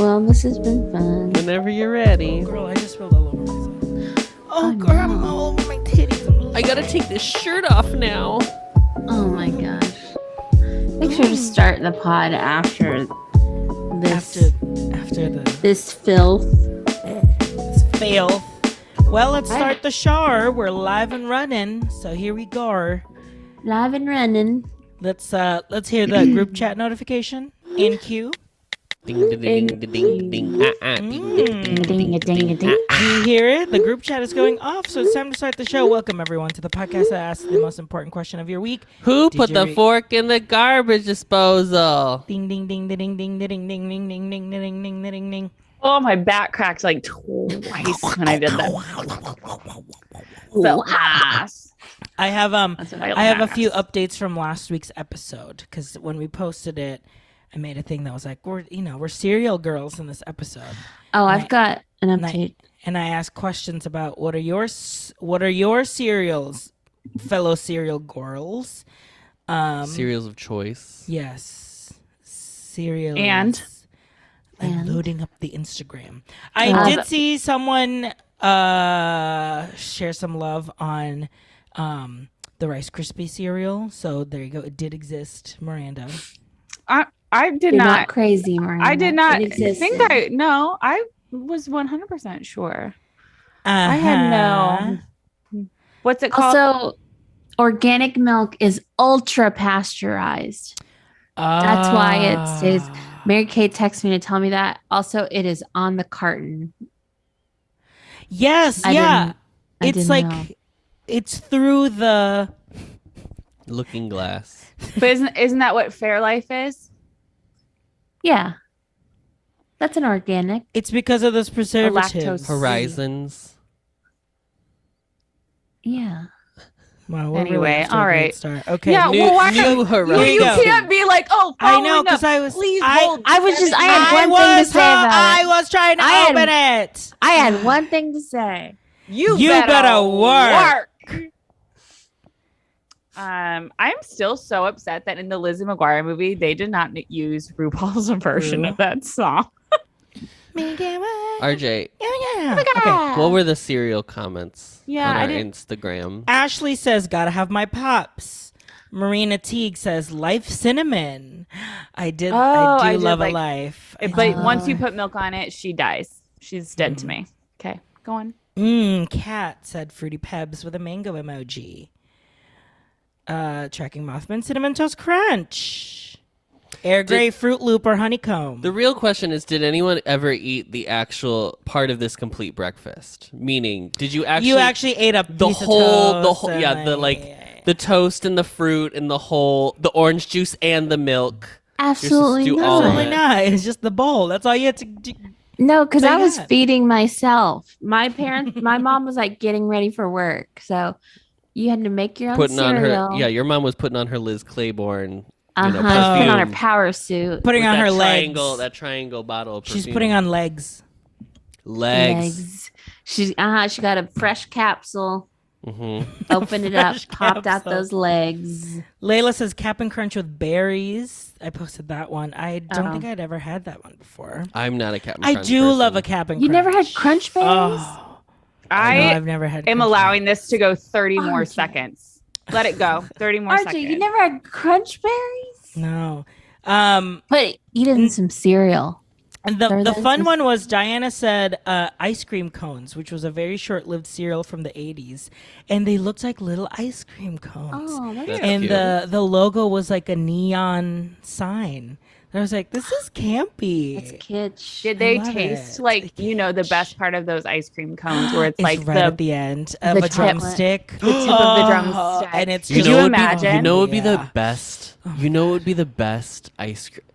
Well, this has been fun. Whenever you're ready. Girl, I just spilled all over myself. Oh, Girl, no. I'm all over my titties. I gotta take this shirt off now. Oh my gosh. Make sure to start the pod after this. After This filth. this fail. Well, let's start the show. We're live and running, so here we go. Live and running. Let's hear the group chat notification in queue. Ding ding ding ding ding ding. Ding Ding a ding a ding. Do you hear it? The group chat is going off, so it's time to start the show. Welcome everyone to the podcast that asks the most important question of your week. Who Did put you the fork in the garbage disposal? Ding ding ding ding ding ding ding ding ding ding ding ding ding ding ding. Oh, my back cracked like twice when I did that. So ass. I have That's what I have a few asked. updates from last week's episode because when we posted it, I made a thing that was like we're cereal girls in this episode. Oh, I've got an And update. and I asked questions about what are your cereals, fellow cereal girls. Cereals of choice. Yes, cereals. And? I'm And? loading up the Instagram. I did but- see someone share some love on the Rice Krispie cereal. So there you go. It did exist, Miranda. I did You're not. not crazy, Miranda. I did not It think existed. I was 100% sure. I had no. What's it called? Also, organic milk is ultra pasteurized. That's why it says. Mary Kate texted me to tell me that. Also, it is on the carton. Yes, I yeah. didn't- I It's didn't like know. it's through the. Looking Glass. But isn't that what Fairlife is? Yeah. That's an organic. It's because of those preservatives. lactose. Horizons. Yeah. Wow, we're Anyway, really off to a all great right. start. Okay. Yeah, New, well, why new Here You you Horizons. go. can't be like, oh, I know following because up. I was. Please I, hold. I was just. I had one thing to say about I it. was trying to I had- open it. I had one thing to say. You better better work. I'm still so upset that in the Lizzie McGuire movie they did not use RuPaul's version of that song. RJ, Yeah. Okay. what were the cereal comments Yeah, on I our didn't- Instagram? Ashley says, "Gotta have my pops." Marina Teague says, "Life cinnamon." I do I did love like- a life. But once you put milk on it, she dies. She's dead to me. Okay, go on. Cat said Fruity Pebs with a mango emoji. Tracking Mothman Cinnamon Toast Crunch. Air Grey Fruit Loop or Honeycomb. The real question is, did anyone ever eat the actual part of this complete breakfast? Meaning, did you actually... you actually ate a the piece of whole, toast the and the toast and the fruit and the orange juice and the milk. Absolutely do not. all of Absolutely it. not. It's just the bowl. That's all you had to do. No, because I They was had. feeding myself. My mom was like getting ready for work. So you had to make your own Putting on cereal. her... Yeah, your mom was putting on her Liz Claiborne, Uh-huh. know, Putting on her perfume. power suit. Putting with on that her triangle, legs. that triangle bottle of She's perfume. putting on legs. legs. She got a fresh capsule. Mm-hmm. Opened it up, Fresh popped out capsule. those legs. Layla says Cap'n Crunch with berries. I posted that one. I don't Oh. think I'd ever had that one before. I'm not a Captain I Crunch do person. love a Cap'n Crunch. You never had crunch berries? Oh, no, I I've never had. am Crunch allowing this to go 30 more RJ. seconds. Let it go. 30 more RJ, seconds. you never had crunch berries? No. But eat it in some cereal. And the They're fun just- one was Diana said ice cream cones, which was a very short-lived cereal from the 80s, and they looked like little ice cream cones. Oh, that's That's and cute. the logo was like a neon sign. I was like, this is campy. It's kitsch. Did they love taste it. like, the best part of those ice cream cones where it's, It's like right at the end of the a tip. drumstick. The tip of the drumstick. And it's Could just- you what would be- imagine? you know what would be the Yeah. best? You know what would be the best ice cream?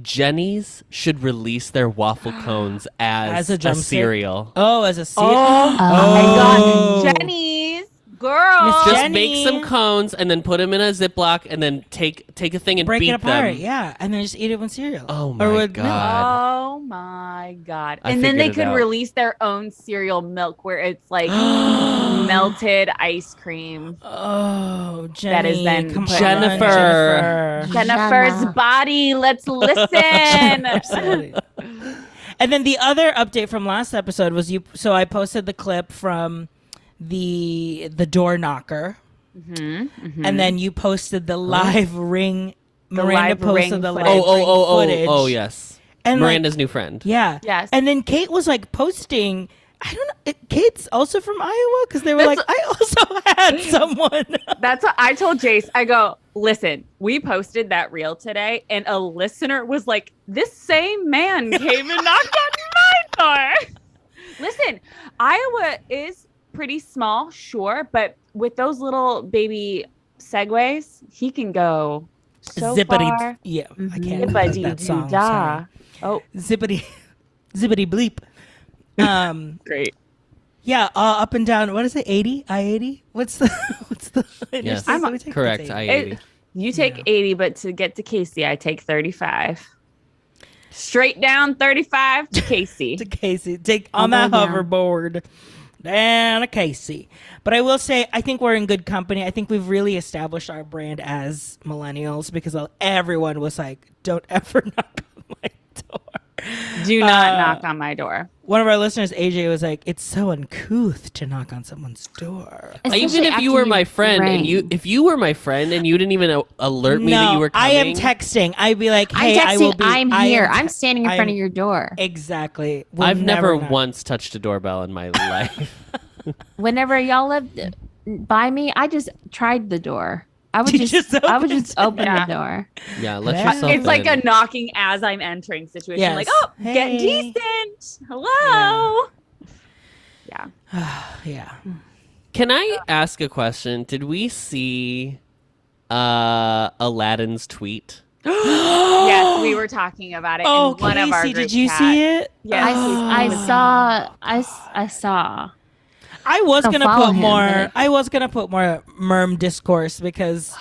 Jenny's should release their waffle cones as As a a drumstick? cereal. Oh, as a cereal. Oh, my Oh. God. Jenny's. Girl. Just Jenny. make some cones and then put them in a Ziploc and then take a thing and Break beat it apart, them. yeah, and then just eat it with cereal. Oh Or my with God. milk. Oh my God. I And then they figured it could out. release their own cereal milk where it's like melted ice cream. Oh, Jenny. That is then come on, Jennifer. Jennifer. Jennifer's Jenna. body. Let's listen. Absolutely. And then the other update from last episode was so I posted the clip from the door knocker. And then you posted the live ring. Miranda live posted ring the live footage. ring footage. Oh, yes. And Miranda's new friend. Yeah. Yes. And then Kate was like posting. I don't know. Kate's also from Iowa because they were That's- like, I also had someone. That's what I told Jace. I go, listen, we posted that reel today, and a listener was like, this same man came and knocked on my door. Listen, Iowa is pretty small, sure, but with those little baby segways, he can go so far. Yeah, I can't remember that song. Sorry. Oh, Zippity bleep. great. Yeah, up and down. What is it? 80? I-80? What's the Yes, interstate we take? correct. It's 80. I-80. You take 80, but to get to Casey, I take 35. Straight down 35 to Casey. To Casey. Take on that down. hoverboard down to Casey. But I will say, I think we're in good company. I think we've really established our brand as millennials because everyone was like, don't ever knock on my door. Do not knock on my door. One of our listeners, AJ, was like, "It's so uncouth to knock on someone's door." Even Especially if you after were my friend and drank. if you were my friend and you didn't even alert me that you were I coming. am texting. I'd be like, "Hey, I'm I will texting. be. I'm I here. am I'm standing in front I'm- of your door. Exactly. Will I've never knock. once touched a doorbell in my life. Whenever y'all lived by me, I just tried the door. I would You just, just I would opened just it. open Yeah. the door. Yeah, let Yeah. yourself It's like in. a knocking as I'm entering situation. Yes. Like, oh, Hey. get decent. Hello. Yeah. Yeah. Can I ask a question? Did we see Aladdin's tweet? Yes, we were talking about it Oh, in one of our Casey, group did you chats. see it? Yes. I saw. I was Don't gonna follow put him, more. but- I was gonna put more Merm discourse because,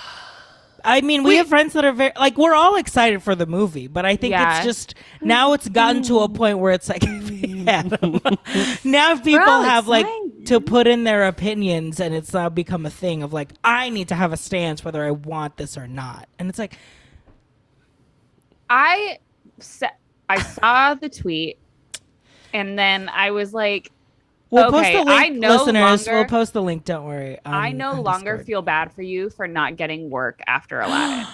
I mean, we have friends that are very like we're all excited for the movie, but I think Yeah. it's just now it's gotten to a point where it's like now people all have like excited. to put in their opinions, and it's now become a thing of like I need to have a stance whether I want this or not, and it's like I saw the tweet, and then I was like, we'll Okay, post the link, I no listeners. longer- We'll post the link. Don't worry. I no on longer Discord. feel bad for you for not getting work after Aladdin.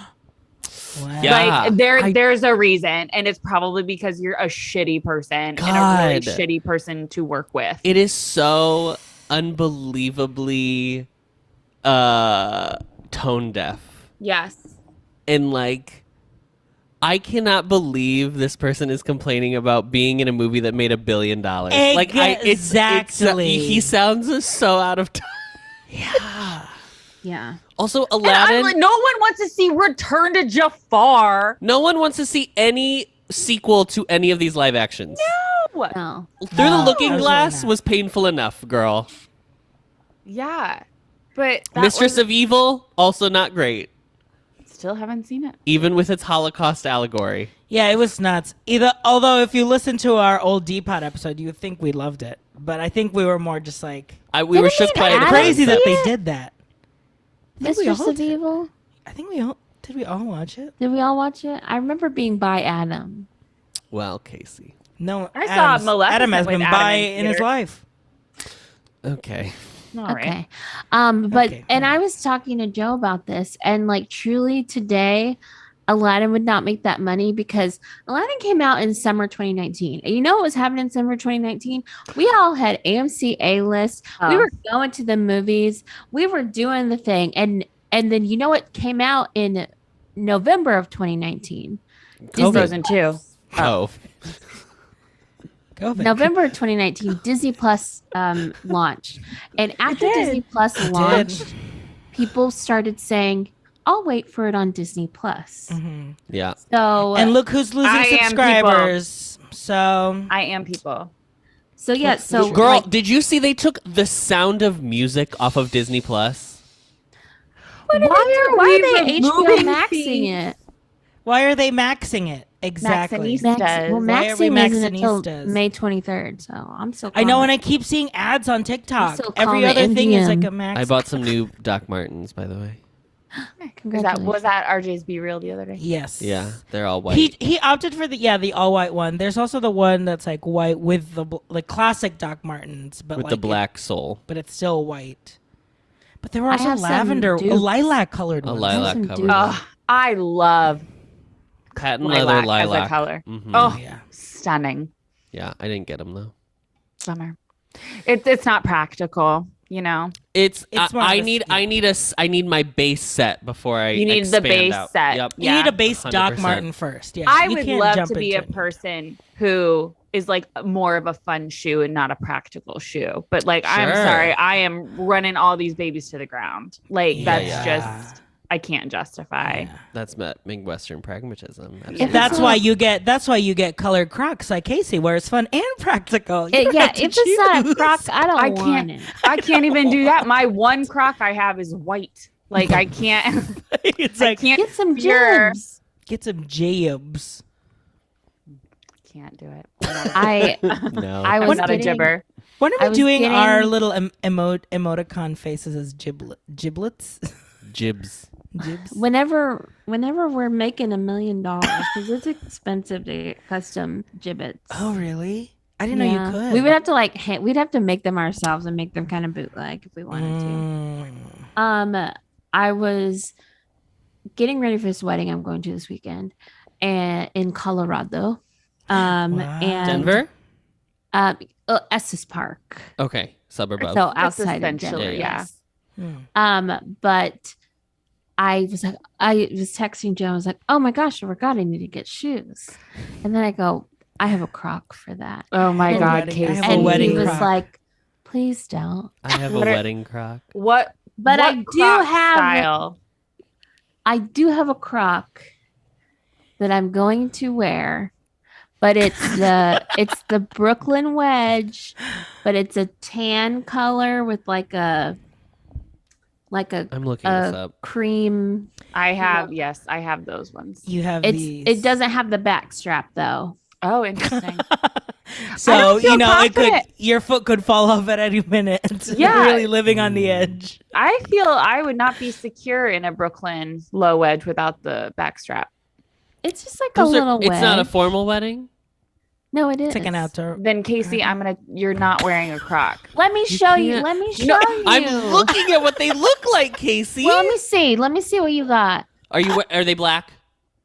Wow. Yeah. Like there's a reason, and it's probably because you're a shitty person and a really God. shitty person to work with. It is so unbelievably tone deaf. Yes. And like I cannot believe this person is complaining about being in a movie that made $1 billion. Exactly. He sounds so out of time. Yeah. Also, And I'm Aladdin. like, no one wants to see Return to Jafar. No one wants to see any sequel to any of these live actions. No. No. Through the Looking absolutely Glass not. was painful enough, girl. Yeah. But that Mistress was- of Evil, also not great, still haven't seen it. even with its Holocaust allegory. Yeah, it was nuts. Although if you listen to our old D-Pod episode, you would think we loved it. But I think we were more just like We were Didn't shook we by add the it? crazy that see they it? did that. I think we Mistress all of did. Evil. I think we all did. We all watch it? Did we all watch it? I remember being by Adam. Well, Casey. No, I saw Maleficent Adam has with been Adam by in in his theater. life. Okay. All right. Okay. But Okay, and yeah. I was talking to Joe about this, and like truly today, Aladdin would not make that money because Aladdin came out in summer 2019. And you know what was happening in summer 2019? We all had AMC A-list. We Oh. were going to the movies. We were doing the thing. And then you know what came out in November of 2019? COVID. Frozen 2. Oh. COVID. November of 2019, Disney Plus launched. And after did. Disney Plus launched, people started saying, I'll wait for it on Disney Plus. Mhm. Yeah. So And look who's losing I am subscribers. So I am people. so yeah, so Girl, like, did you see they took The Sound of Music off of Disney Plus? why are we they HBO removing maxing things? it? why are they maxing it? Exactly. Maxing Well, Why are we maxing isn't until Maxinistas? May 23rd, so I'm still. I know, and I keep seeing ads on TikTok. still Every calling other it thing is like MGM. a max. I bought some new Doc Martens, by the way. Congratulations. Was that RJ's Be Real the other day? Yes. Yeah, they're all white. He opted for the all white one. There's also the one that's like white with the classic Doc Martens, but with like the black sole. but it's still white. But there were I also have some lavender, dupes. lilac colored A ones. lilac some cover. dupes. Oh, I love Patent leather lilac as a lilac. color. Mhm. Oh, Yeah. stunning. Yeah, I didn't get them though. Bummer. It's not practical, you know. It's It's more I of a need skill. I need my base set before I You need the expand base out. set. Yep. You need a base Doc 100%. Marten first. Yeah. I You would can't love jump to be a into it. person who is like more of a fun shoe and not a practical shoe. But like, I'm Sure. sorry, I am running all these babies to the ground. Like that's Yeah. just I can't justify. Yeah. That's Midwestern pragmatism. If Absolutely. That's it's why not- you get colored Crocs like Casey, where it's fun and practical. You don't Yeah, have to if it's not a choose. croc, I don't I want can't- it. I can't even do that. My one Croc I have is white. Like I can't. It's I like can't. Get some Pure- jibs. get some jibs. Can't do it. I No. I I'm was not a getting, gibber. When are I we was doing our getting- little emoticon faces as giblets? Jibs. Jibs. whenever we're making $1 million, because it's expensive to get custom gibbets. Oh, really? I didn't know you could. We would have to we'd have to make them ourselves and make them kind of bootleg if we wanted to. I was getting ready for this wedding I'm going to this weekend, and in Colorado, Wow. and Denver? Estes Park, Okay. Suburb of. so That's outside of essentially, Denver. yeah. Yes. But I was texting Joe. I was like, "Oh my gosh, I forgot I need to get shoes," and then I go, "I have a Croc for that." Oh my And- God, I have Casey. a And wedding he was Croc. like, "Please don't." I have a What are- wedding croc. What? But I what do Croc have style. I do have a Croc that I'm going to wear, but it's the Brooklyn Wedge, but it's a tan color with like a I'm looking this up. cream. I have I have those ones. You have these. It doesn't have the back strap though. Oh, interesting. So don't feel you know, confident. your foot could fall off at any minute. Yeah. You're really living on the edge. I feel I would not be secure in a Brooklyn low wedge without the backstrap. It's just like Those a are- little wedge. it's not a formal wedding. No, it is. It's like an outdoor. Then Casey, you're not wearing a Croc. Let me show you. can't- Let me show No, you. I'm looking at what they look like, Casey. Well, let me see. Let me see what you got. Are they black?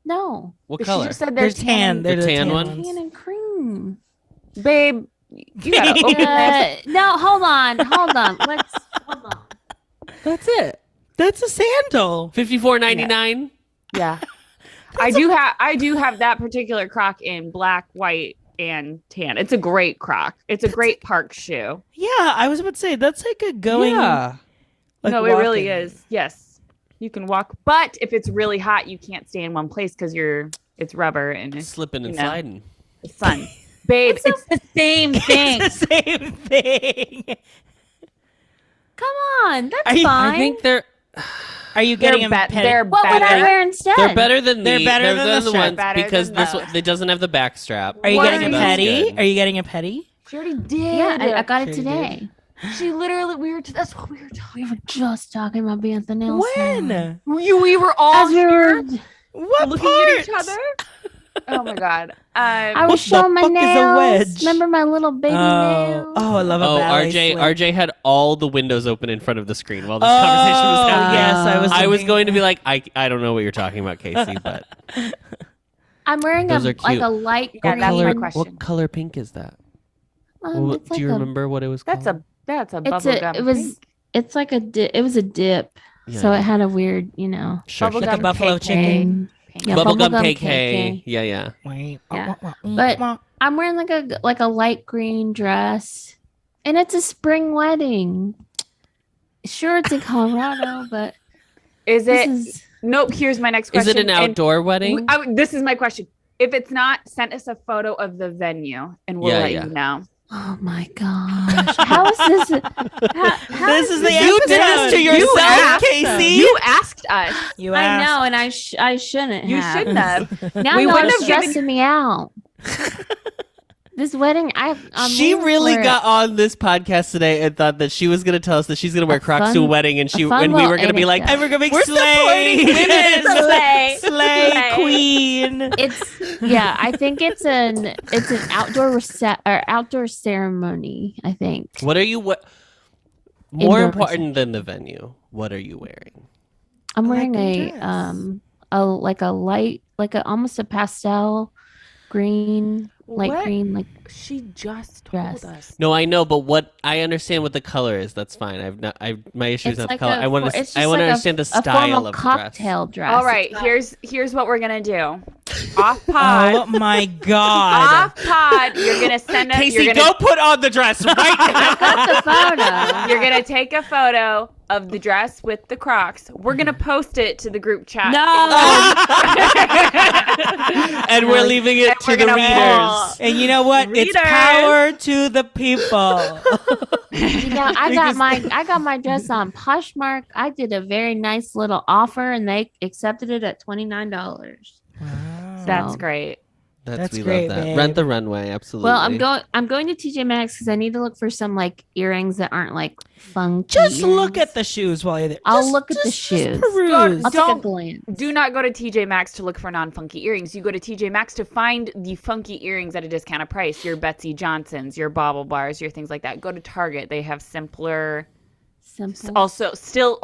No, What She color? just said They're they're tan. They're The the tan tan one? ones. tan and cream. Babe, you gotta open this. No, hold on. Hold on. Let's hold on. That's it. That's a sandal. $54.99. Yeah. I do have that particular Croc in black, white, and tan. It's a great Croc. It's a great park shoe. Yeah, I was about to say that's like a going. Yeah. like No, it really walking. is. Yes. You can walk, but if it's really hot, you can't stay in one place because it's rubber and it's Slipping and you know. sliding. the sun. Babe, it's the same thing. It's the same thing. Come on. That's Are you- fine. I think they're Are you getting them petted? they're what would I better. wear instead? they're better than They're the better than the the strap. ones Better because than this those. one it doesn't have the back strap. Are you What getting are a you- petty? Good. Are you getting a petty? She already did. Yeah, I got it Sure you today. She literally, that's what we were talking. We were just talking about being at the nail salon. When? We were all As we were, What looking part? at each other. Oh my God. I What was the showing my fuck is a nails. wedge? Remember my little baby nails? Oh, I love a Oh, ballet RJ slip. RJ had all the windows open in front of the screen while this conversation was Oh, happening. yes, I was thinking- going to be like, I don't know what you're talking about, Casey, but I'm wearing Those are like cute. a light Yeah, green. that's my color, question. what color pink is that? It's Do like you a- remember what it was called? That's a It's bubblegum. it was. It's like a dip. It was a dip, so Yeah. it had a weird, Sure, bubblegum Like a buffalo cake. chicken. Yeah, Bubblegum bubblegum KK. Yeah, yeah. Yeah. But- I'm wearing like a light green dress, and it's a spring wedding. Sure, it's in Colorado, but Is this it? is Nope. Here's my next Is question. it an And outdoor wedding? this is my question. If it's not, send us a photo of the venue, and we'll Yeah, let yeah. you know. oh my gosh, how is this? How This is the You did this episode. to yourself, asked Casey. You asked us. You I asked. know, and I shouldn't. You have. shouldn't have. Now We y'all wouldn't are have given- stressing me out. this wedding, She really got on this podcast today and thought that she was going to tell us that she's going to wear Crocs to a wedding, and we were going to be like, anecdote. And we're gonna make we're slay, supporting women. Slay. slay queen. I think it's an outdoor ceremony. I think. What are you? More Indoor important than the venue, what are you wearing? I'm I wearing like your almost a pastel green, light What? green, like She just Dress. told us. No, I know, but I understand what the color is. That's fine. My issue is not the color. I want to understand the a style formal of the cocktail dress. All right, here's what we're gonna do. Off pod. Oh my god. Off pod, you're gonna send us. Casey, you're gonna, go put on the dress right now. That's a photo. You're gonna take a photo of the dress with the Crocs. We're gonna post it to the group chat. No. And we're leaving it to we're the gonna readers. And you know what? It's Readers. power to the people. I got my dress on Poshmark. I did a very nice little offer, and they accepted it at $29. That's great. That's We great, love that. babe. Rent the runway, absolutely. Well, I'm going to TJ Maxx because I need to look for some like earrings that aren't like funky. Just look earrings. at the shoes while you're there. I'll look at the shoes. Peruse. I'll take a Don't- glance. Do not go to TJ Maxx to look for non-funky earrings. You go to TJ Maxx to find the funky earrings at a discounted price. Your Betsy Johnsons, your Bauble Bars, your things like that. Go to Target. They have simpler, Simple. still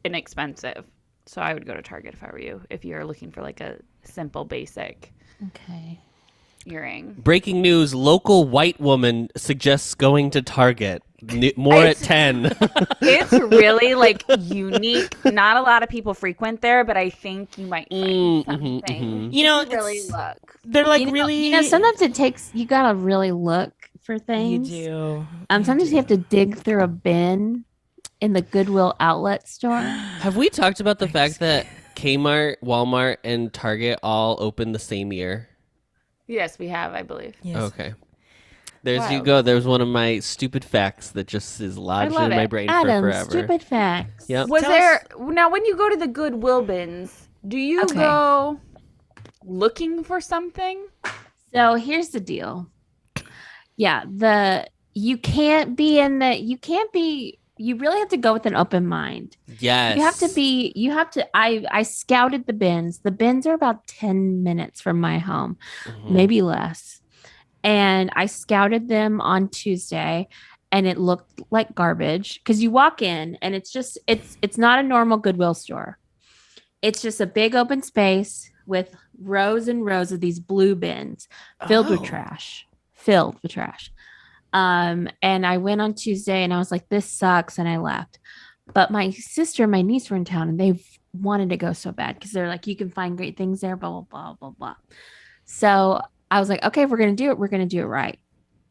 inexpensive. So I would go to Target if I were you. If you're looking for like a simple, basic Okay. earring. Breaking news: local white woman suggests going to Target. More at 10. It's really like unique. Not a lot of people frequent there, but I think you might find something. You know, Really it's- look. they're like really. sometimes it takes you gotta really look for you things. do. Sometimes you have to dig through a bin in the Goodwill outlet store. Have we talked about the fact that Kmart, Walmart, and Target all opened the same year? Yes, we have, I believe. Yes. Okay. There's you Wild. go. There's one of my stupid facts that just is lodged love in my it. brain Adam, for forever. stupid facts. Yep. Was Tell there us- now when you go to the Goodwill bins, do you Okay. go looking for something? So here's the deal. Yeah, you really have to go with an open mind. Yes. I scouted the bins. The bins are about 10 minutes from my home, Mhm. maybe less. And I scouted them on Tuesday, and it looked like garbage because you walk in and it's not a normal Goodwill store. It's just a big open space with rows and rows of these blue bins filled with trash. And I went on Tuesday and I was like, this sucks. And I left. But my sister and my niece were in town and they wanted to go so bad because they're like, you can find great things there, blah, blah, blah, blah, blah. So I was like, okay, if we're going to do it, we're going to do it right.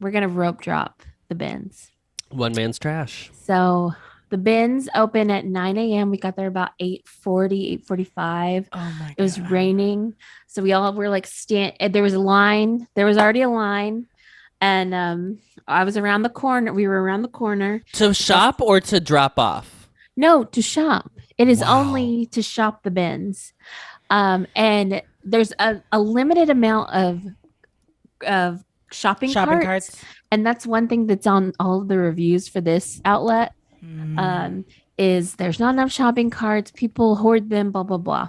We're going to rope drop the bins. One man's trash. So the bins open at 9 a.m. We got there about 8:40, 8:45. Oh my god. It was raining. So we all were like, there was a line. There was already a line. And I was around the corner. We were around the corner. To shop or to drop off? No, to shop. It is Wow. only to shop the bins. And there's a limited amount of shopping carts. And that's one thing that's on all of the reviews for this outlet. Is there's not enough shopping carts. People hoard them, blah, blah, blah.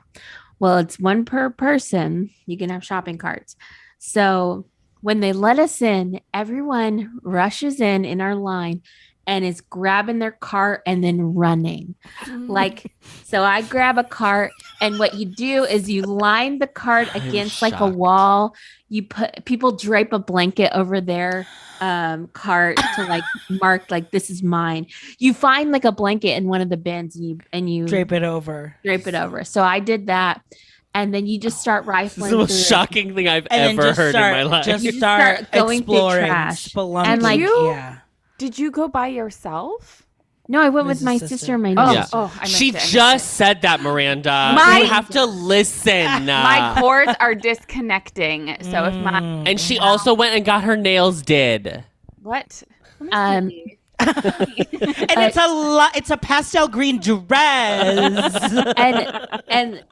Well, it's one per person. You can have shopping carts. So when they let us in, everyone rushes in our line and is grabbing their cart and then running. Like, so I grab a cart, and what you do is you line the cart I'm against like a shocked. wall. People drape a blanket over their cart to like mark like this is mine. You find like a blanket in one of the bins and you Drape it over. So I did that. And then you just start This rifling is the most through it. shocking thing I've And then ever just heard start, in my life. Just You just start start going through exploring, trash. spelunking. And, like, yeah. Did you go by yourself? No, I went There's with a my sister. sister and my Oh, niece. Yeah. I missed She it, I missed just said that, Miranda. My- You have to listen. My cords are disconnecting. So if my And she also went and got her nails did. what? Um, And it's a pastel green dress. and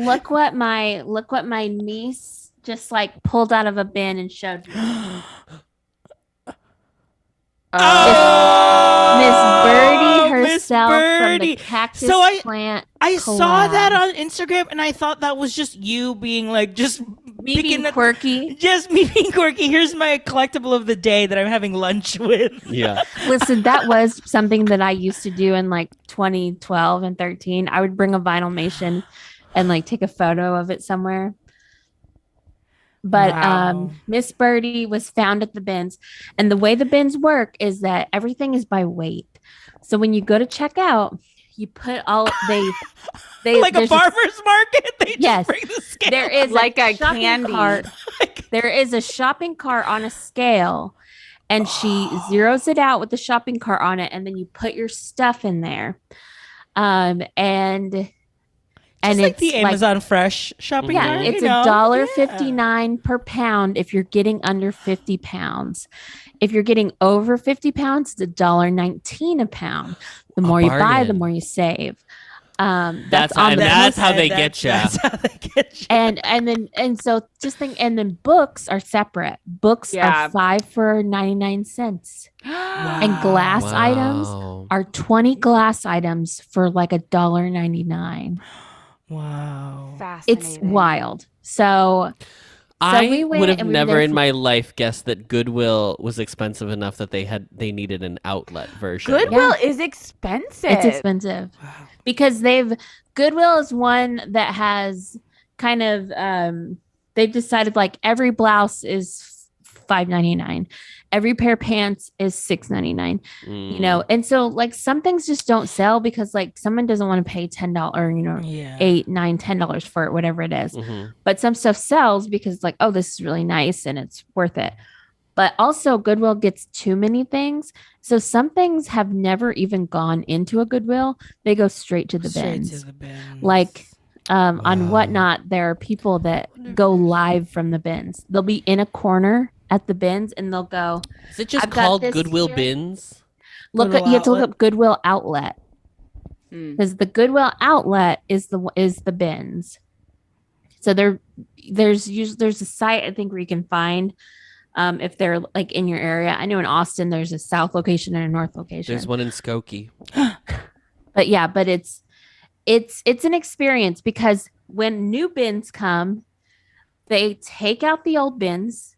look what my niece just like pulled out of a bin and showed me. Miss Birdie herself from the cactus plant. I saw that collab. on Instagram, and I thought that was just you being like, just Me being picking quirky. just me being quirky. Here's my collectible of the day that I'm having lunch with. Yeah. Listen, that was something that I used to do in like 2012 and 13. I would bring a vinyl mason and like take a photo of it somewhere. But Wow. Miss Birdie was found at the bins. And the way the bins work is that everything is by weight. So when you go to check out, you put all they Like a there's farmer's market, they Yes. just bring the scale. there is Like a shopping candy. cart. There is a shopping cart on a scale, and she zeroes it out with the shopping cart on it, and then you put your stuff in there. And Just like it's the Amazon Fresh shopping yeah, cart. it's you know? $1.59 per pound if you're getting under 50 pounds. If you're getting over 50 pounds, it's $1.19 a pound. The more you buy, the bargain. more you save. That's on the that's most- how they get you. That's how they get you. and so just think, and then books are separate. Books Yeah. are 5 for 99 cents. And glass items Wow. are 20 glass items for like $1.99. Wow. Fascinating. It's wild. So I we went would have and we were never there in for- my life guessed that Goodwill was expensive enough that they needed an outlet version. Goodwill is expensive. It's expensive because Goodwill is one that has kind of they've decided like every blouse is $5.99, every pair of pants is $6.99, you know, and so like some things just don't sell because like someone doesn't want to pay $10 or Yeah. $8, $9, $10 for it, whatever it is. Mhm. But some stuff sells because like, oh, this is really nice and it's worth it. But also Goodwill gets too many things. So some things have never even gone into a Goodwill. They go straight to the Straight bins. to the bins. Like on Wow. Whatnot, there are people that go live from the bins. They'll be in a corner at the bins and they'll go, Is it just I've got called this Goodwill here. Bins? look at, you have to look up Goodwill Outlet Mm. because the Goodwill Outlet is the bins. So there's a site I think where you can find if they're like in your area. I know in Austin there's a south location and a north location. There's one in Skokie. But yeah, but it's an experience because when new bins come, they take out the old bins.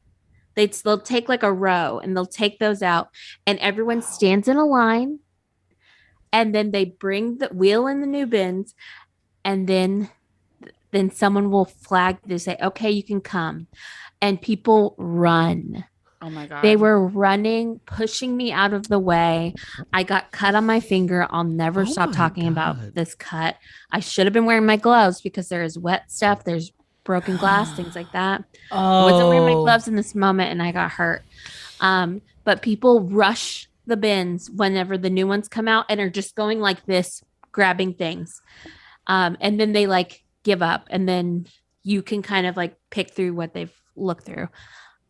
They'll take like a row and they'll take those out and everyone stands in a line and then they bring the wheel in the new bins and then someone will flag, they say, okay, you can come. And people run. Oh my God. They were running, pushing me out of the way. I got cut on my finger. I'll never Oh stop my talking God. about this cut. I should have been wearing my gloves because there is wet stuff. There's broken glass, things like that. I wasn't wearing my gloves in this moment and I got hurt. But people rush the bins whenever the new ones come out and are just going like this, grabbing things. And then they like give up and then you can kind of like pick through what they've looked through.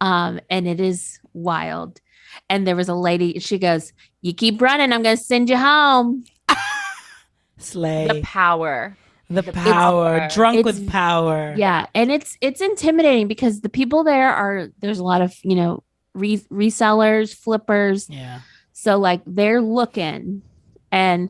And it is wild. And there was a lady, she goes, you keep running, I'm going to send you home. Slay. the power. The the power. power. Drunk It's- with power. Yeah. And it's intimidating because the people there's a lot of, resellers, flippers. Yeah. So like they're looking and,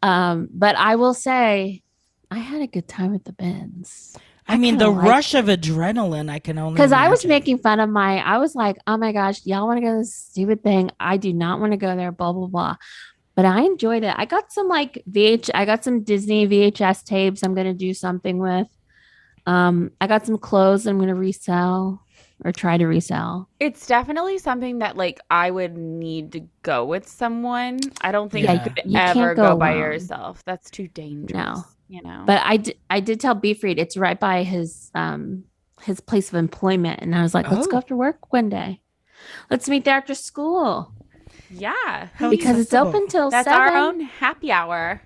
but I will say I had a good time at the bins. I mean, the kinda liked rush of adrenaline, I can only because I was imagine. making fun of I was like, oh my gosh, y'all want to go to this stupid thing? I do not want to go there, blah, blah, blah. But I enjoyed it. I got some I got some Disney VHS tapes I'm going to do something with. I got some clothes I'm going to resell or try to resell. It's definitely something that like I would need to go with someone. I don't think Yeah. you could You can't ever go go by alone. yourself. That's too dangerous. No. You know. But I did tell Beefreed it's right by his place of employment. And I was like, let's go Oh. after work one day. Let's meet there after school yeah. How because it's accessible. open till That's 7. our own happy hour.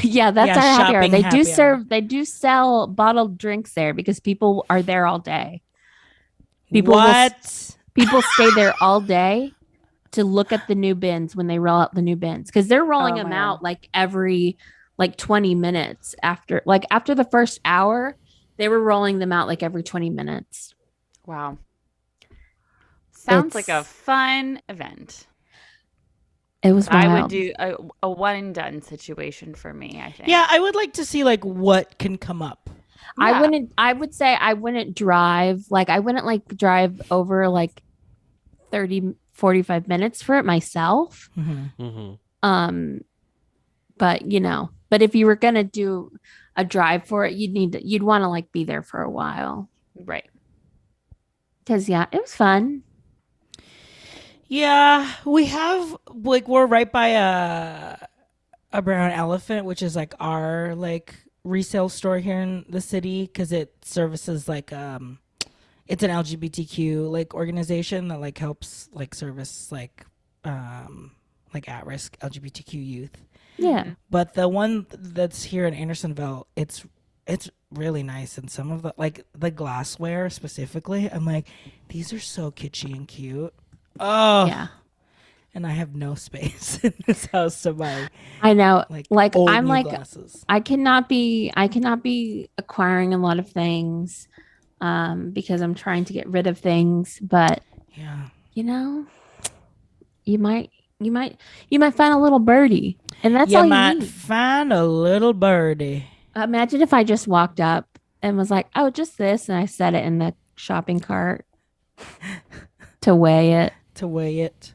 Yeah, that's Yeah, our happy hour. shopping They happy do hour. serve, they do sell bottled drinks there because people are there all day. People will What? People stay there all day to look at the new bins when they roll out the new bins because they're rolling Oh, them my out God. like every 20 minutes after the first hour. They were rolling them out like every 20 minutes. Wow. Sounds like a It's- fun event. It was wild. I would do a one and done situation for me, I think. Yeah, I would like to see like what can come up. Yeah. I would say I wouldn't drive. Like, I wouldn't like drive over like 30, 45 minutes for it myself. But but if you were going to do a drive for it, you'd want to like be there for a while. Right. Cause yeah, it was fun. Yeah, we have like we're right by a brown elephant, which is like our like resale store here in the city because it services like it's an LGBTQ like organization that like helps like service like at risk LGBTQ youth. Yeah. But the one that's here in Andersonville, it's really nice, and some of the like the glassware specifically, I'm like, these are so kitschy and cute. Oh Yeah. And I have no space in this house to buy I know. like old I'm new like glasses. I cannot be acquiring a lot of things because I'm trying to get rid of things, but Yeah. you might find a little birdie, and that's You all you might need. find a little birdie. Imagine if I just walked up and was like, "Oh, just this," and I set it in the shopping cart to weigh it. To weigh it.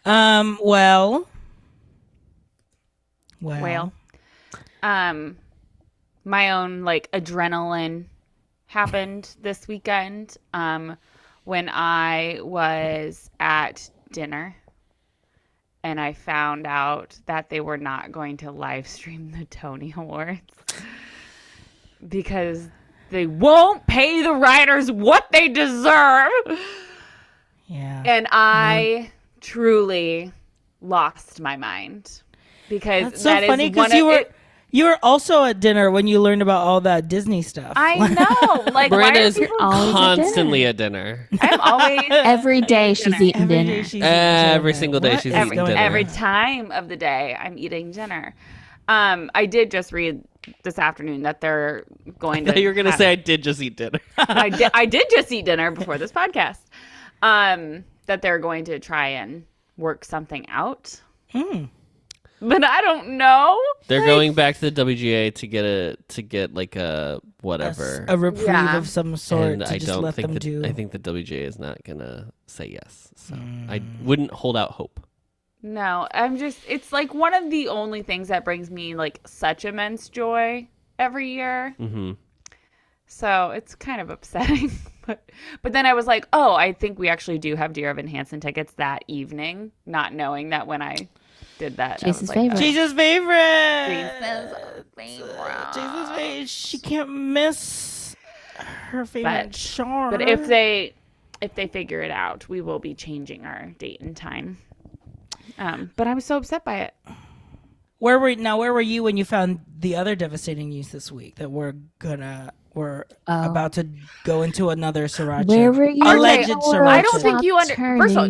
Well, my own like adrenaline happened this weekend when I was at dinner and I found out that they were not going to live stream the Tony Awards because they won't pay the writers what they deserve. yeah. And I truly lost my mind because That's so that is funny one because of you were also at dinner when you learned about all that Disney stuff. I know. Like, why Miranda are is people always at constantly at dinner. I'm always Every day she's eating Every day dinner. she's Every eating single dinner. day What she's is eating going dinner. on? every time of the day I'm eating dinner. I did just read this afternoon that they're going I thought to. you were going to say I did just eat dinner. I did just eat dinner before this podcast. That they're going to try and work something out. But I don't know. They're going back to the WGA to get like a whatever. A reprieve Yeah. of some sort And to I just don't let think them do. I think the WGA is not gonna say yes. So I wouldn't hold out hope. No, it's like one of the only things that brings me like such immense joy every year. Mm-hmm. So it's kind of upsetting. But then I was like, oh, I think we actually do have Dear Evan Hansen tickets that evening, not knowing that when I did that. I was Jason's like, favorite. Jesus' favorite. Jason's favorite. Jesus' favorite. She can't miss her favorite charm. But if they figure it out, we will be changing our date and time. But I was so upset by it. Where were you when you found the other devastating news this week that we're about to go into another sriracha? Where were you? Alleged Okay, sriracha. I don't think you First of all,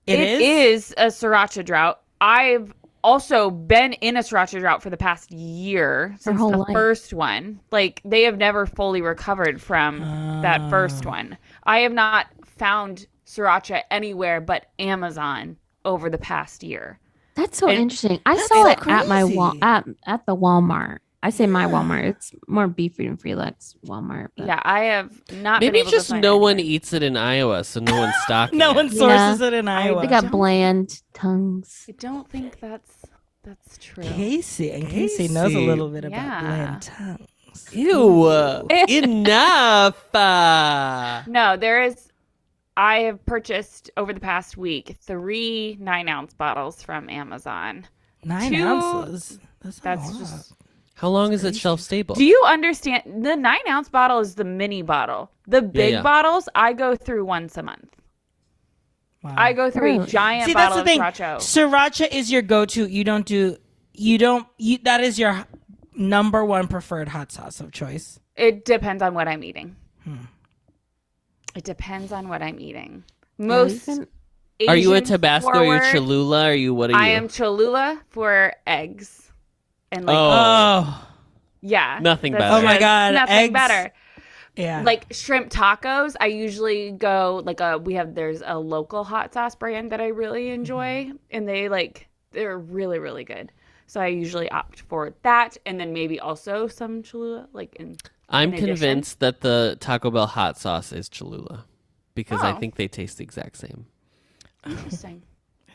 It is a sriracha drought. I've also been in a sriracha drought for the past year since whole the life. first one. Like, they have never fully recovered from that first one. I have not found sriracha anywhere but Amazon over the past year. That's so And- interesting. I That's saw so it at my crazy. at the Walmart. I say my Walmart. It's more Be Freedom Freelux Walmart. But Yeah, I have not Maybe been able it's just to find no it one anywhere. eats it in Iowa, so no one's stocking. No it. one sources it in Iowa. they got bland tongues. I don't think that's true. Casey knows a little bit about Yeah. bland tongues. Ew! Enough. No, I have purchased over the past week 3 9-ounce bottles from Amazon. 9 Two- ounces. That's That's a lot. just. How long is it shelf stable? Do you understand? The 9-ounce bottle is the mini bottle. The big yeah. bottles I go through once a month. Wow. I go through a Really? giant See, that's bottle the thing. of sriracha. Sriracha is your go-to. That is your number one preferred hot sauce of choice. It depends on what I'm eating. It depends on what I'm eating. Most Are you a Asian Tabasco? Are you forward, Cholula? Are you what are you? I am Cholula for eggs. And like Oh. Oh, yeah. Nothing that's better. Oh my just God, Nothing eggs. better. Yeah. Like shrimp tacos, I usually go like there's a local hot sauce brand that I really enjoy, and they're really, really good. So I usually opt for that, and then maybe also some Cholula, I'm in addition. convinced that the Taco Bell hot sauce is Cholula because I Oh. think they taste the exact same. Interesting.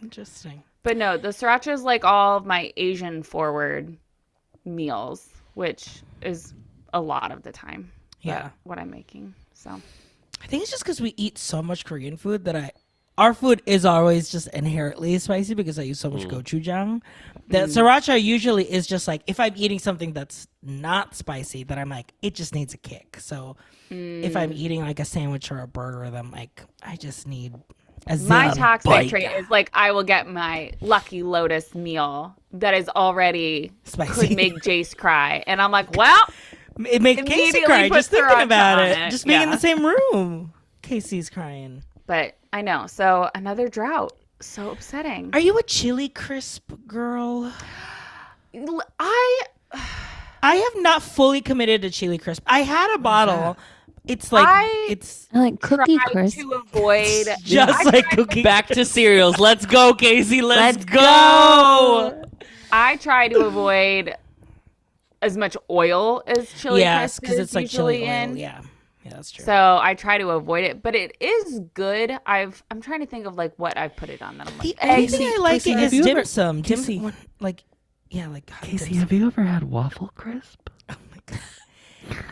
Interesting. But no, the sriracha is like all of my Asian forward meals, which is a lot of the time. Yeah. What I'm making. So I think it's just because we eat so much Korean food that our food is always just inherently spicy because I use so much gochujang. The sriracha usually is just like if I'm eating something that's not spicy, that I'm like, it just needs a kick. So if I'm eating like a sandwich or a burger, then I'm like, I just need a my zing toxic bite. trait is like I will get my Lucky Lotus meal that is already Spicy. could make Jace cry, and I'm like, well, It makes Casey Immediately cry put just thinking sriracha about on it. it. Just being in Yeah. the same room. Casey's crying. but I know. So another drought. So upsetting. Are you a chili crisp girl? I I have not fully committed to chili crisp. I had a bottle. It's like I- it's I like Cookie try Crisp. to avoid just like cookie. Back to cereals. Let's go, Casey. Let's Let's go. I try to avoid as much oil as chili Yes, crisp because is it's like chili usually oil. in. Yeah, that's true. So I try to avoid it, but it is good. I'm trying to think of like what I've put it on that I'm like, the only Casey, thing I like Casey, it have is you dim ever- sum. Casey. Like hot dim sum. have you ever had waffle crisp?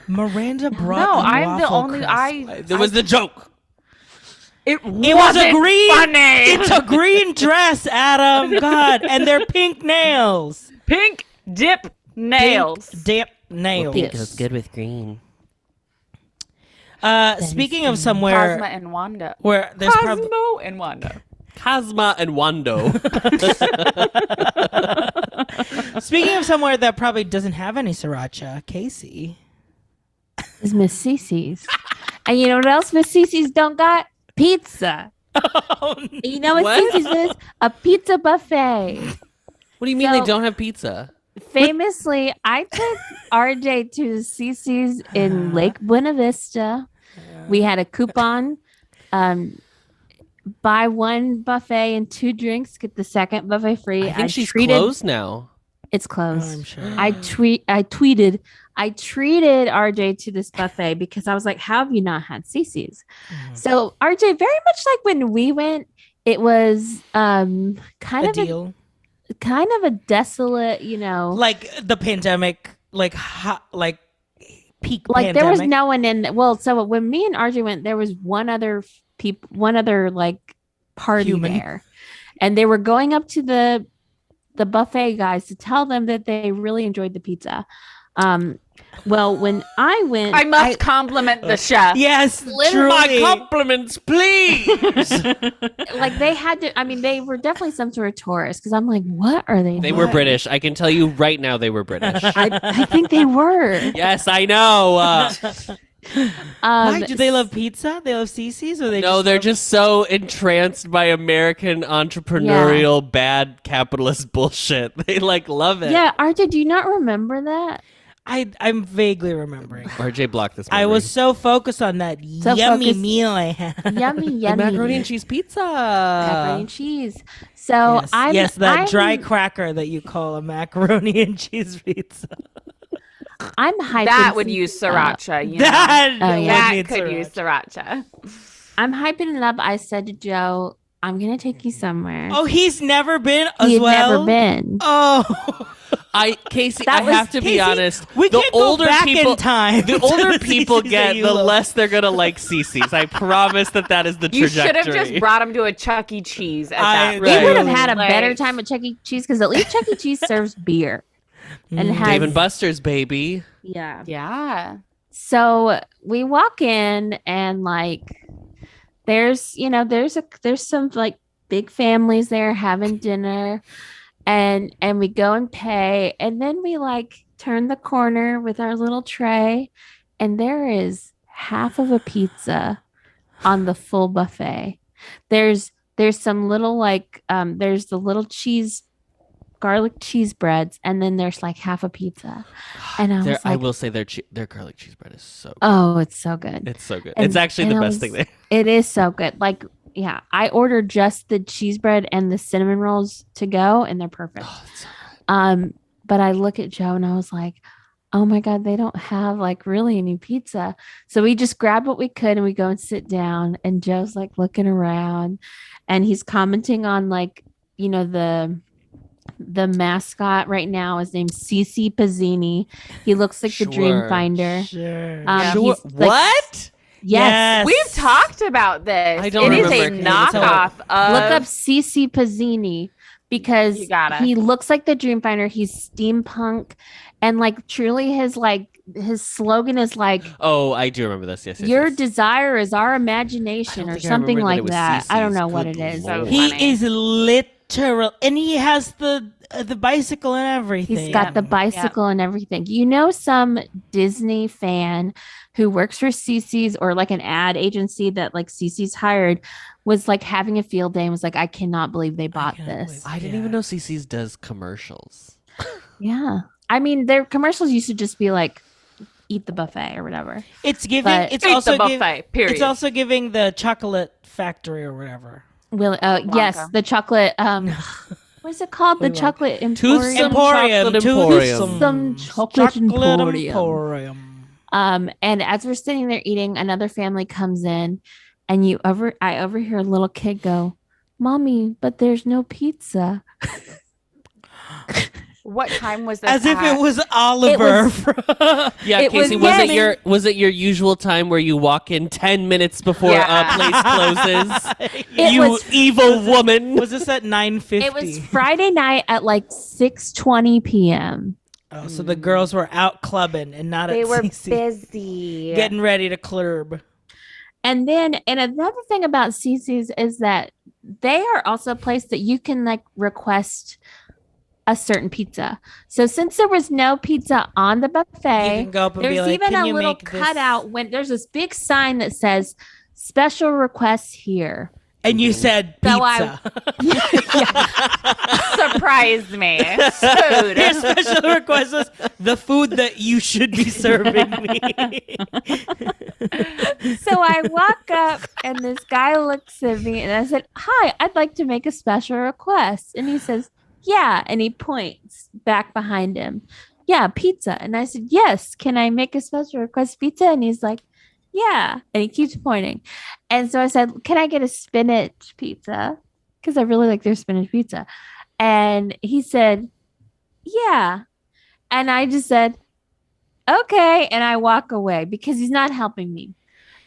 Miranda brought. no, a I'm the waffle only crisp. There was the joke. It It was a wasn't green. funny. It's a green dress, Adam. God, and they're pink nails. Pink dip nails. Pink dip nails. pink goes good with green. Speaking of somewhere Cosmo and Wanda. where there's probably Cosmo and Wanda. Cosma and Wando. speaking of somewhere that probably doesn't have any sriracha, Casey. Is Miss CiCi's. And you know what else Miss CiCi's don't got? Pizza. And you know what, What? CiCi's is? A pizza buffet. What do you mean So- they don't have pizza? Famously, I took RJ to CiCi's in Lake Buena Vista. We had a coupon. Buy one buffet and 2 drinks, get the second buffet free. I think she's treated, closed now. It's Oh, closed. I'm sure. I tweeted RJ to this buffet because I was like, how have you not had CiCi's? Mhm. So RJ, very much like when we went, it was kind A of deal. a desolate, Like the pandemic, like peak like pandemic. there was no one in. Well, so when me and RJ went, there was one other like party Human. there, and they were going up to the buffet guys to tell them that they really enjoyed the pizza. Well, when I went, I must compliment the chef. Yes, Literally- truly. compliments, please. like they had to. I mean, they were definitely some sort of tourist because I'm like, what are they? They doing? were British. I can tell you right now they were British. I think they were. Yes, I know. Why do they love pizza? They love CiCi's, or they No, just they're love- just so entranced by American entrepreneurial bad capitalist bullshit. They love it. Yeah, RJ, do you not remember that? I'm vaguely remembering. RJ blocked this. I was so focused on that So yummy focused- meal I had. Yummy, The yummy. macaroni and cheese pizza. Macaroni and cheese. So yes, that I'm, dry cracker that you call a macaroni and cheese pizza. I'm hyping. That would CiCi's use up. sriracha. You know? That, Oh, would yeah. That need could sriracha. use sriracha. I'm hyping it up. I said to Joe, I'm gonna take you somewhere. Oh, he's never been as He had well. never been. Oh, Casey, That I was- have to be Casey, honest. we the can't go older back people, in time. the to older the people CiCi's get, that you the love. less they're gonna like CiCi's. I promise that is the You trajectory. should have just brought him to a Chuck E. Cheese at I- that We Right. would have had a Like- better time at Chuck E. Cheese because at least Chuck E. Cheese serves beer and Mm. has Dave and Buster's, baby. yeah. Yeah. So we walk in and there's some like big families there having dinner and we go and pay and then we turn the corner with our little tray and there is half of a pizza on the full buffet. There's some little there's the little cheese garlic cheese breads, and then there's like half a pizza. And I was I like, will say their garlic cheese bread is so good. oh, it's so good. It's so good. And- It's actually and the I best was- thing there. It is so good. Like, yeah, I ordered just the cheese bread and the cinnamon rolls to go, and they're perfect. Oh, it's so good. But I look at Joe and I was like, oh my God, they don't have like really any pizza. So we just grabbed what we could and we go and sit down. And Joe's like looking around and he's commenting on like, you know, the mascot right now is named CiCi Pizzini. He looks like the Dream Sure. Finder. Sure. Sure. he's, like, What? Yes. We've talked about this. I don't It is a remember. knockoff of. Look up CiCi Pizzini because You gotta. he looks like the Dream Finder. He's steampunk, and like truly his slogan is like Oh, I do remember this. Yes, yes, your yes. desire is our I imagination don't or think I something remember that like it was that. I don't CiCi's. know what Good it is. Lord. He- He is literal, and he has the bicycle and everything. He's got the bicycle and everything. You know, some Disney fan who works for CiCi's or like an ad agency that like CiCi's hired was like having a field day and was like, I cannot believe they bought cannot this. believe- I didn't Yeah. even know CiCi's does commercials. Yeah. I mean, their commercials used to just be like, eat the buffet or whatever. It's giving. But- It's Eat also the buffet. Period. It's also giving the chocolate factory or whatever. Will yes, Blanca. the chocolate what is it called? The Willy Wonka. chocolate Toothsome emporium. Chocolate Emporium. Some chocolate emporium. Emporium. And as we're sitting there eating, another family comes in, and I overhear a little kid go, "Mommy, but there's no pizza." What time was this? As if at? it was Oliver. Yeah, It was Casey, was getting- it your usual time where you walk in 10 minutes before Yeah. a place closes? It You was- evil woman. Was this at 9:50? It was Friday night at like 6:20 p.m. Oh, so the girls were out clubbing and not They at were CC, busy. getting ready to club. And another thing about CiCi's is that they are also a place that you can like request a certain pizza. So since there was no pizza on the You buffet, can go up and there's be like, even "Can a you little make this?" cutout when there's this big sign that says special requests here. And you said pizza. So I- Surprised me. Your Food. special request is the food that you should be serving me. So I walk up and this guy looks at me and I said, "Hi, I'd like to make a special request." And he says, "Yeah." And he points back behind him. "Yeah, pizza." And I said, "Yes, can I make a special request pizza?" And he's like, "Yeah." And he keeps pointing. And so I said, "Can I get a spinach pizza?" Because I really like their spinach pizza. And he said, "Yeah." And I just said, "Okay." And I walk away because he's not helping me.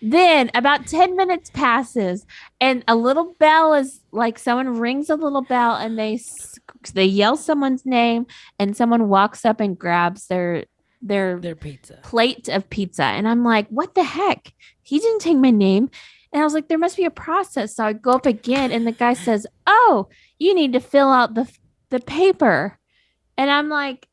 Then about 10 minutes passes and a little bell is like someone rings a little bell and they yell someone's name and someone walks up and grabs their Their pizza. plate of pizza. And I'm like, what the heck? He didn't take my name. And I was like, there must be a process. So I go up again and the guy says, "Oh, you need to fill out the paper." And I'm like,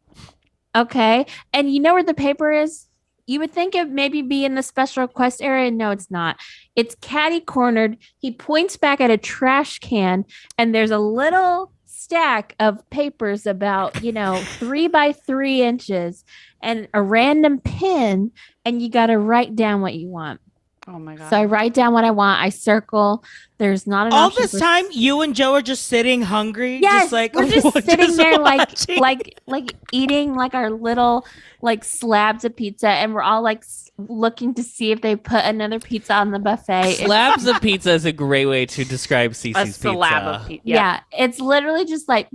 okay. And you know where the paper is? You would think it maybe be in the special request area. No, it's not. It's catty cornered. He points back at a trash can and there's a little stack of papers about 3 by 3 inches and a random pen, and you got to write down what you want. Oh my god. So I write down what I want. I circle. There's not an All option this for- time, you and Joe are just sitting hungry. Yes, just like we're just sitting just there watching. like eating like our little like slabs of pizza, and we're all like looking to see if they put another pizza on the buffet. Slabs of pizza is a great way to describe a CiCi's slab pizza. of pizza. Yeah, it's literally just like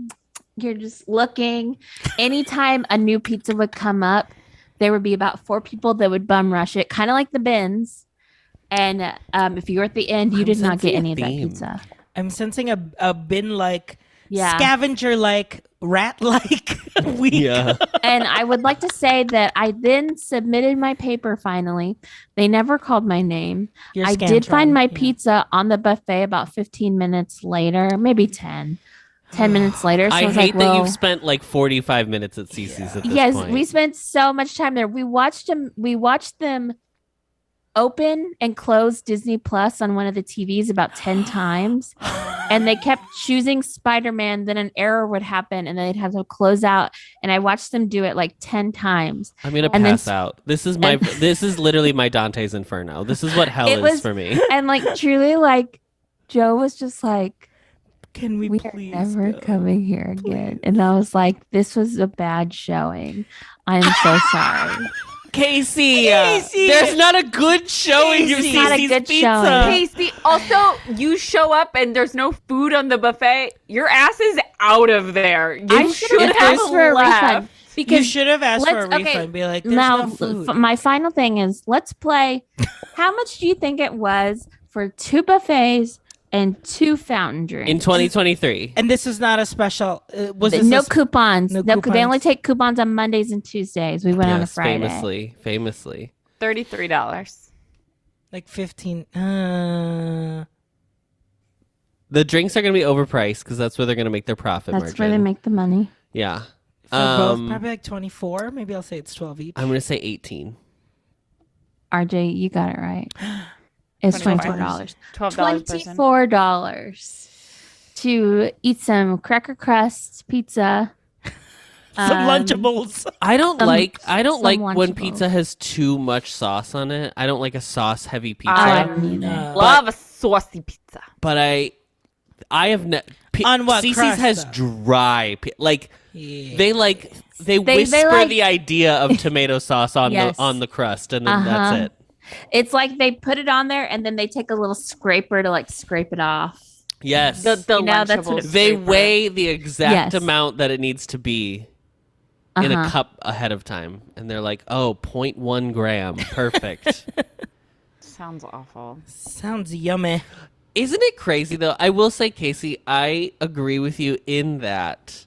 you're just looking. Anytime a new pizza would come up, there would be about 4 people that would bum rush it, kind of like the bins. And if you were at the end, you I'm did not get sensing a any of that theme. pizza. I'm sensing a bin like Yeah. scavenger like rat like week. Yeah. And I would like to say that I then submitted my paper finally. They never called my name. Your I did Scantron, find my yeah. pizza on the buffet about 15 minutes later, maybe 10 minutes later. So I I was hate like, that well, you've spent like 45 minutes at CiCi's at this yes, point. we spent so much time there. We watched them open and close Disney Plus on one of the TVs about 10 times. and they kept choosing Spider-Man. Then an error would happen, and they'd have to close out. And I watched them do it like 10 times. I'm gonna And then pass out. This is my. This is literally my Dante's Inferno. This is what hell It is was- for me. And like truly, like Joe was just like, Can we "We are please never go? coming here again." And I was like, "This was a bad showing. I am so sorry." Casey, Casey! there's not a good showing of Casey! CiCi's Not a good pizza. showing. Casey, also, you show up and there's no food on the buffet. Your ass is out of there. You I should should have have asked for a left. refund You because should have asked for a let's- okay, refund. Be like, there's now no food. my final thing is let's play. How much do you think it was for 2 buffets and 2 fountain drinks? In 2023. And this is not a special. Was this No a coupons. no No, they only coupons? take coupons on Mondays and Tuesdays. We went on a Yes, Friday. famously. $33. like 15? The drinks are gonna be overpriced because that's where they're gonna make their profit That's margin. where they make the money. Yeah. For both, probably like 24. Maybe I'll say it's 12 each. I'm gonna say 18. RJ, you got it right. It's $24. $24. $12 per person. $24 to eat some cracker crust pizza. Some Lunchables. I don't Some- like some when Lunchables. pizza has too much sauce on it. I don't like a sauce heavy pizza. I I don't either. Love a saucy pizza. but I have On what CiCi's crust, has though? dry like Yeah. they They whisper like- the idea of tomato sauce on Yes. the crust and then Uh-huh. that's it. It's like they put it on there and then they take a little scraper to like scrape it off. Yes. The You know, that's what Lunchables they scraper. weigh the exact Yes. amount that it needs to be in a Uh-huh. cup ahead of time. And they're like, oh, 0.1 gram. Perfect. Sounds awful. Sounds yummy. Isn't it crazy though? I will say, Casey, I agree with you in that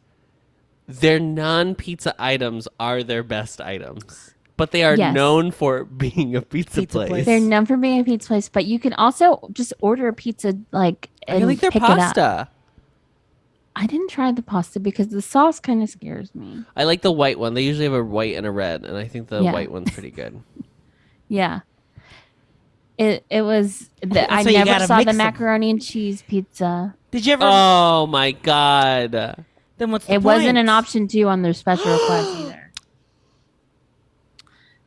their non-pizza items are their best items. But they are Yes. known for being a pizza, Pizza place. place. They're known for being a pizza place, but you can also just order a pizza like I and like their pick it up. pasta. I didn't try the pasta because the sauce kind of scares me. I like the white one. They usually have a white and a red, and I think the Yeah. white one's pretty good. Yeah. It was I So you never gotta saw the mix 'em. macaroni and cheese pizza. Did you ever? Oh my god. Then what's the It wasn't an point? option 2 on their special request either.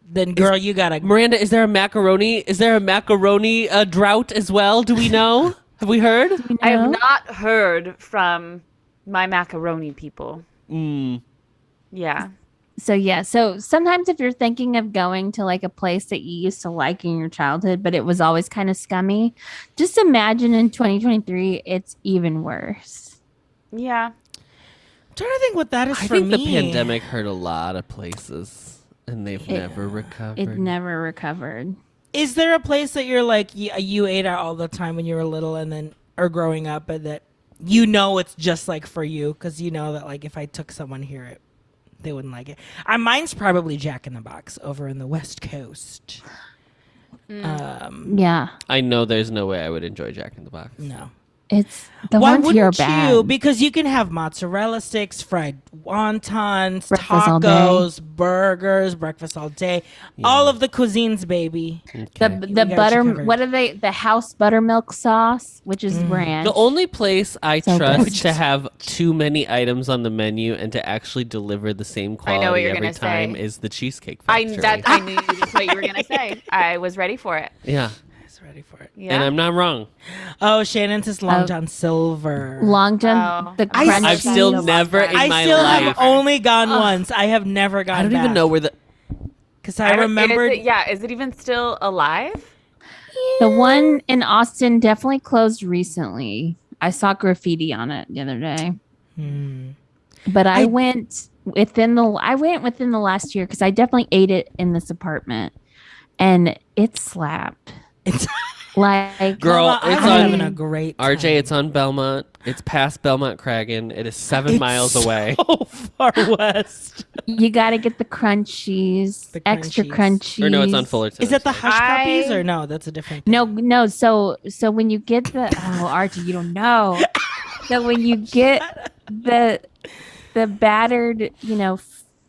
Then, girl, you gotta. Miranda, is there a macaroni drought as well? Do we know? Have we heard? You I have know? not heard from my macaroni people. Mm. Yeah. So sometimes if you're thinking of going to like a place that you used to like in your childhood, but it was always kind of scummy, just imagine in 2023 it's even worse. Yeah. I'm trying to think what that is I for think me. the pandemic hurt a lot of places, and they've never recovered. It never recovered. Is there a place that you're like you ate at all the time when you were little and then or growing up, and that you know it's just like for you because you know that like if I took someone here, they wouldn't like it. Mine's probably Jack in the Box over in the West Coast. Yeah. I know there's no way I would enjoy Jack in the Box. No. It's the Why ones here are wouldn't you? bad. Because you can have mozzarella sticks, fried wontons, Breakfast all day. tacos, burgers, breakfast all day. All of the cuisines, baby. Okay. The got you butter, covered. what are they? The house buttermilk sauce, which is ranch. The only place I So good. trust to have too many items on the menu and to actually deliver the same I know what quality you're every gonna time say. is the Cheesecake I Factory. knew that's what you were gonna say. I was ready for it. Yeah, I was ready for it. Yeah. and I'm not wrong. Oh, Shannon says Long Oh. John Silver. Long John, Oh. the I- crunch. I've still never in I my still life. have only gone once. I have never gone. I don't even back. know where the. Because I remembered. Is it even still alive? The one in Austin definitely closed recently. I saw graffiti on it the other day. But I went within the last year because I definitely ate it in this apartment, and it slapped. It's Girl, Like I'm it's having on a great time. RJ. It's on Belmont. It's past Belmont Cragen. It is 7 miles away. So far west. you got to get the crunchies, The extra crunchies. crunchies. Or no, it's on Fullerton. Is it the I'm sorry. hush puppies I- or no? That's a different. No. So when you get the Archie, you don't know. So when you get the battered,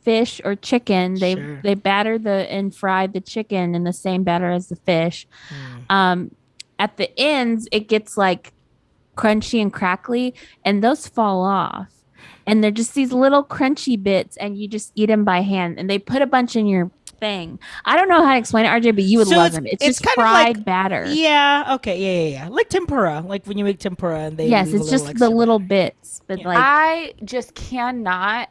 fish or chicken, Sure. they batter and fry the chicken in the same batter as the fish. At the ends, it gets like crunchy and crackly, and those fall off. And they're just these little crunchy bits, and you just eat them by hand. And they put a bunch in your thing. I don't know how to explain it, RJ, but you would So love them. It's just kind fried of like, batter. Yeah. Okay. Yeah. Like tempura. Like when you make tempura and they Yes, leave a it's little just extra the little there. bits, but Yeah. like I just cannot.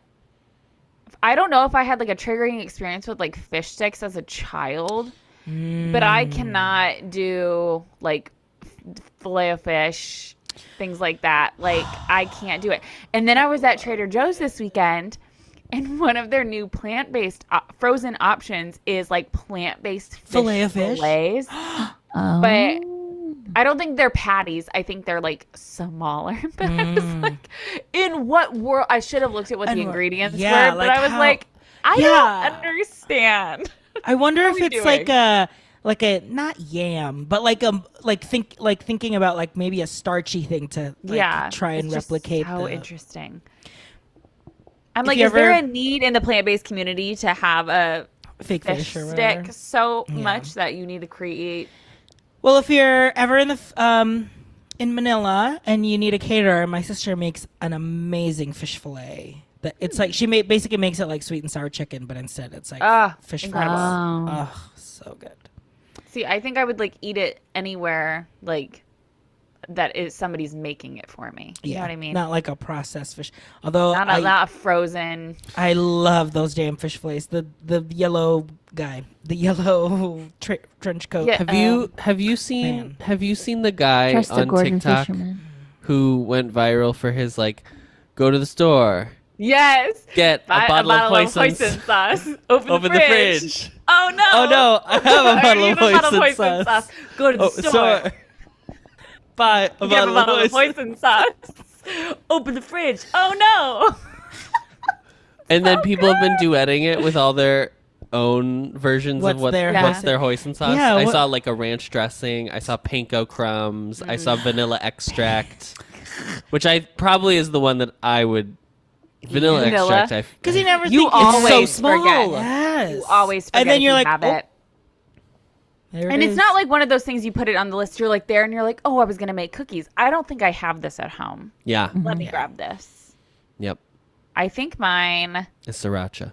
I don't know if I had like a triggering experience with like fish sticks as a child, but I cannot do like fillet of fish, things like that. Like I can't do it. And then I was at Trader Joe's this weekend, and one of their new plant-based frozen options is like plant-based Fillet of fish? fillets. oh. But I don't think they're patties. I think they're like smaller. But I was like, in what world? I should have looked at what the And ingredients yeah, were, but like I was how- like, I Yeah. don't understand. I wonder if we it's doing? like a not yam, but thinking about like maybe a starchy thing to like, try and it's just replicate. So the, interesting. I'm If like, you is there ever- a need in the plant-based community to have a fake fish fish or whatever. stick so Yeah. much that you need to create? Well, if you're ever in in Manila and you need a caterer, my sister makes an amazing fish fillet. That it's like she basically makes it like sweet and sour chicken, but instead it's like fish incredible. fillet. Oh. Oh, so good. See, I think I would like eat it anywhere like that is somebody's making it for me. You know what I mean? Not like a processed fish. Although Not a frozen. I love those damn fish fillets. The yellow guy, the yellow trench coat. Yeah. Have you seen Man. the guy Trust the on Gordon TikTok Fisherman. who went viral for his like go to the store, Yes. get Buy a bottle of hoisin sauce. Open the fridge. Oh no. Oh no, I have a bottle of hoisin sauce. Go to the store. Buy a Get a bottle bottle of of hoisin. hoisin sauce. Open the fridge. Oh no. And then people have been duetting it with all their own versions What's of what's their their hoisin? hoisin sauce. Yeah, I what- saw like a ranch dressing. I saw panko crumbs. I saw vanilla extract, which I probably is the one that I would. Vanilla Vanilla. extract. Because you never You think always so small. forget. Yes. You always forget And then if you're you like, have oh, it. there it And it's is. not like one of those things you put it on the list. You're like there and you're like, oh, I was going to make cookies. I don't think I have this at home. Yeah. Let me grab this. Yep. I think mine, It's sriracha.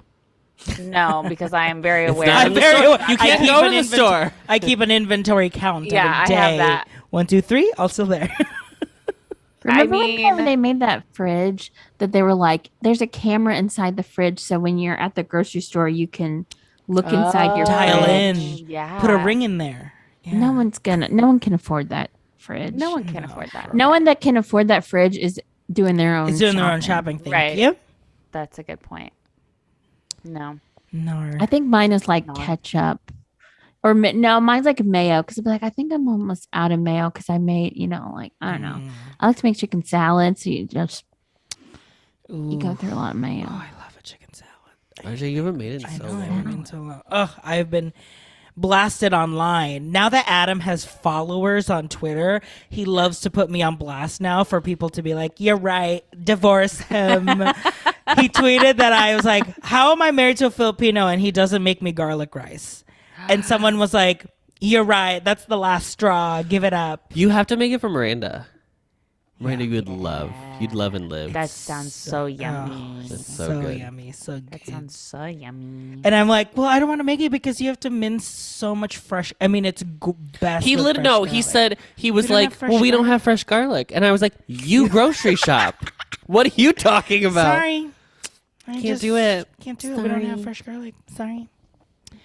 no, because I am very It's aware. not I'm in the very store. aware. You I can't keep go an to the store. I keep an inventory count Yeah, every day. I have that. 1, 2, 3, also there. Remember I one time mean- they made that fridge that they were like, there's a camera inside the fridge, so when you're at the grocery store, you can look inside your Dial fridge. in. Yeah. Put a ring in there. Yeah. No one can afford that fridge. No one can afford that. No one that can afford that fridge is doing their own. It's doing their own shopping thing. Right. Yep. That's a good point. No. No. I think mine is like No. ketchup, or no, mine's like mayo. Because I'd be like, I think I'm almost out of mayo because I made, like I don't know. I like to make chicken salad, so you just you go through a lot of mayo. Oh, I love a chicken salad. RJ, you haven't made it in I so know. I long. haven't been so long. Ugh, I've been blasted online. Now that Adam has followers on Twitter, he loves to put me on blast now for people to be like, you're right, divorce him. He tweeted that I was like, how am I married to a Filipino and he doesn't make me garlic rice? And someone was like, you're right, that's the last straw, give it up. You have to make it for Miranda. Miranda, you would love. You'd love and live. That sounds so yummy. That's so So good. yummy, so good. That sounds so yummy. And I'm like, well, I don't want to make it because you have to mince so much fresh. I mean, it's best. He with lit fresh no. garlic. He said he was don't like, have fresh "Well, we don't garlic?" have fresh garlic," and I was like, "You grocery shop? What are you talking about?" Sorry, I Can't do it. Can't do it. We don't have Sorry. fresh garlic. Sorry.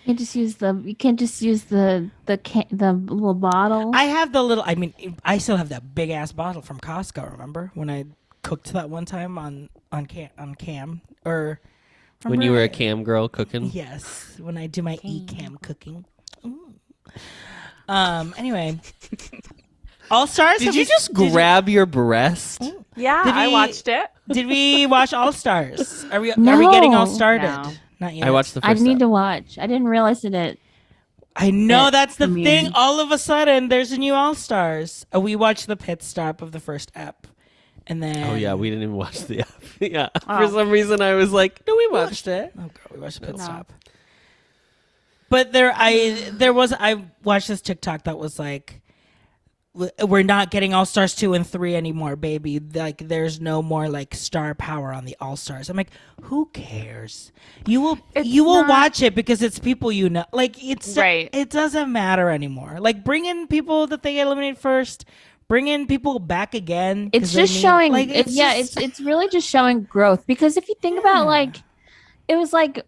You can't just use the little bottle. I have the little. I mean, I still have that big ass bottle from Costco. Remember when I cooked that one time on cam or When you were a remember? cam girl cooking, Yes, when I do my e-cam cooking. Ooh. Anyway, All Stars. did you just grab your breast? Yeah, Did I we- watched it. Did we watch All Stars? Are we No. getting all started? No. Not yet. I watched the I first. need to watch. I didn't realize that I know it that's the premiered. thing. All of a sudden, there's a new All Stars. We watched the pit stop of the first ep, and then Oh yeah, we didn't even watch the. Yeah, Oh. for some reason I was like, "No, we watched it." Oh girl, we watched the pit No. stop. But I watched this TikTok that was like, we're not getting All Stars 2 and 3 anymore, baby. Like, there's no more like star power on the All Stars. I'm like, who cares? You will watch it because it's people you know. Like, it's Right. It doesn't matter anymore. Like, bring in people that they eliminate first. Bring in people back again. It's 'cause they just need- showing. Like, It's really just showing growth. Because if you think about like, it was like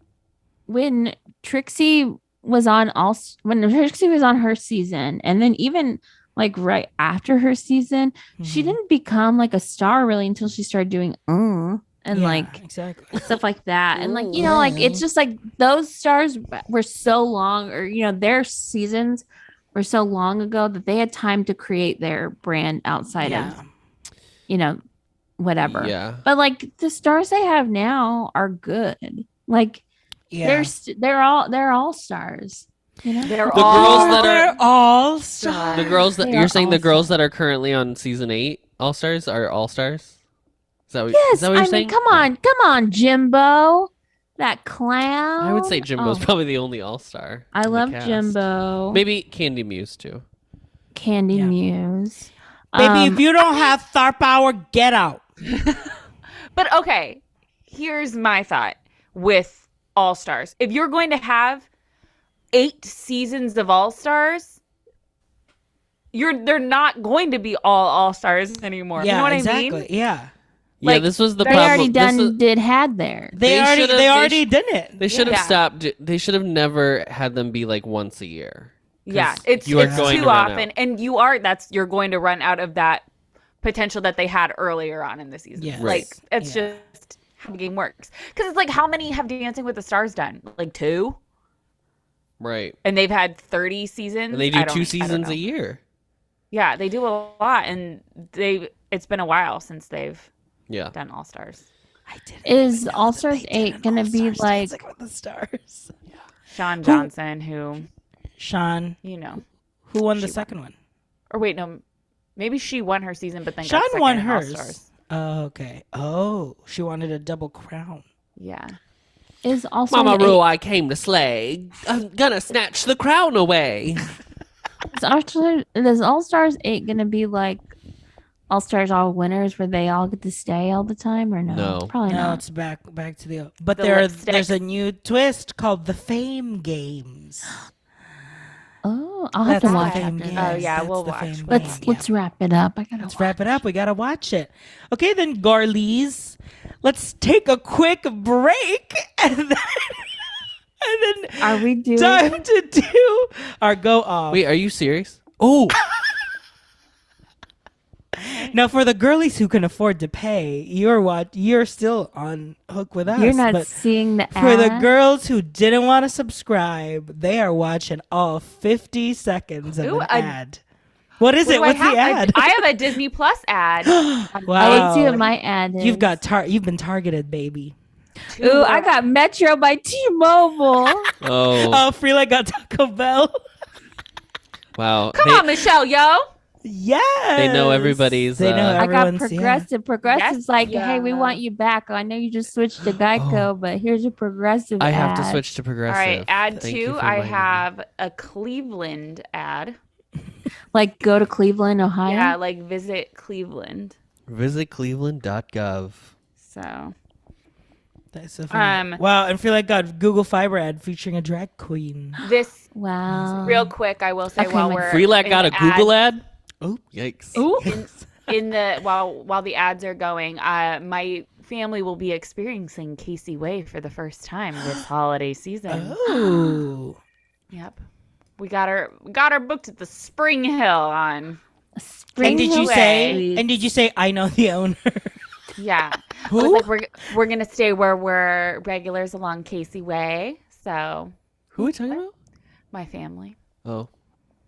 when Trixie was on her season, and then even like right after her season, she Mhm. didn't become like a star really until she started doing and Yeah, like exactly. stuff like that. And like, you know, like it's just like those stars were so long, or you know, their seasons were so long ago that they had time to create their brand outside of, you know, whatever. Yeah. But like the stars they have now are good. Like Yeah. they're all stars. You know? They're The girls that They're all stars. The girls that They you're are saying, the all girls stars. that are currently on season 8 All Stars are All Stars. Is that what, Yes, is that what you're I saying? mean, come on, Jimbo, that clown. I would say Jimbo's Oh, probably the only All Star. I love Jimbo. Maybe Candy Muse too. Candy Yeah. Muse. Baby, if you don't have star power, get out. But okay, here's my thought with All Stars. If you're going to have 8 seasons of All Stars, they're not going to be all Stars anymore. Yeah, you know what exactly. I mean? Yeah. Yeah, Like, this was the they problem. already This is- had there. They already did it. They should have Yeah. stopped. They should have never had them be like once a year. 'Cause Yeah, it's you are going too to run often, out. and you're going to run out of that potential that they had earlier on in the season. Yes. Like it's Yeah. just how the game works. Because it's like, how many have Dancing with the Stars done? Like 2, Right. and they've had 30 seasons. And they do I don't- 2 I don't seasons know. a year. Yeah, they do a lot, and it's been a while since they've Yeah. done All Stars. I didn't Is even know All that Stars they 8 did gonna an be All-Stars like- Dancing with the Stars? Sean Johnson, who Sean, you know, who won the She second one? or wait, no, maybe she won her season, but then Sean got second won in All hers. Stars. Oh, okay. Oh, she wanted a double crown. Yeah. Is All Stars Mama 8 Roo, I came to slay. I'm gonna snatch the crown away. is All Stars 8 gonna be like All Stars All Winners, where they all get to stay all the time, or no? No. Probably No, not. it's back to the. But The there's a lipsticks. new twist called the Fame Games. Oh, I'll have That's to the watch Fame after Games. Oh, this. yeah, That's we'll the watch. Fame Let's Game. let's wrap it up. I gotta Let's wrap it up. We gotta watch it. Okay, then, Garlies, let's take a quick break, and then Are we doing? time to do our go off. Wait, are you serious? Oh, Now, for the girlies who can afford to pay, you're still on hook with us. You're not but seeing the for the ad? girls who didn't want to subscribe, they are watching all 50 seconds of Ooh, an a- ad. What is What it? do I What's the have? ad? I have a Disney Plus ad. Wow. Let's see what my ad is. You've been targeted, baby. Ooh, I got Metro by T-Mobile. oh, Oh, Freela got Taco Bell. wow. Come on, Michelle, yo. Yes. They know everybody's, They know I got everyone's. yeah. Progressive. Progressive's Yes, like, yeah. hey, we want you back. I know you just switched to Geico, but here's a Progressive I have to ad. switch to All Progressive. right, ad Thank you 2, for I reminding me. have a Cleveland ad. Like, go to Cleveland, Ohio. Yeah, like visit Cleveland. Visit cleveland.gov. So That's so funny. Wow, and Freela got Google Fiber ad featuring a drag queen. this Wow. real quick, I will say Okay, while my- we're Freelak in got a the Google ad- ad? Oh, yikes. Ooh. in the while the ads are going, my family will be experiencing Casey Way for the first time this holiday season. Oh. Yep. We got her booked at the Spring Hill on. Spring And did you Hill say? Suites. And did you say I know the owner? Yeah. Who? I was like, we're gonna stay where we're regulars along Casey Way. So Who are we talking about? my family, Oh.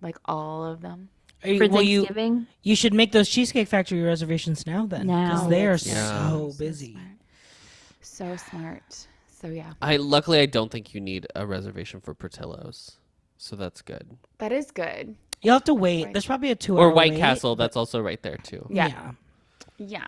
like all of them. for Well, Thanksgiving? you should make those Cheesecake Factory reservations now then, because Now. they are Yeah. so busy. So smart. So yeah, Luckily, I don't think you need a reservation for Portillo's. So that's good. that is good. You'll have to wait. Right. There's probably a 2 hour Or White wait, Castle, but- that's also right there too. Yeah. Yeah.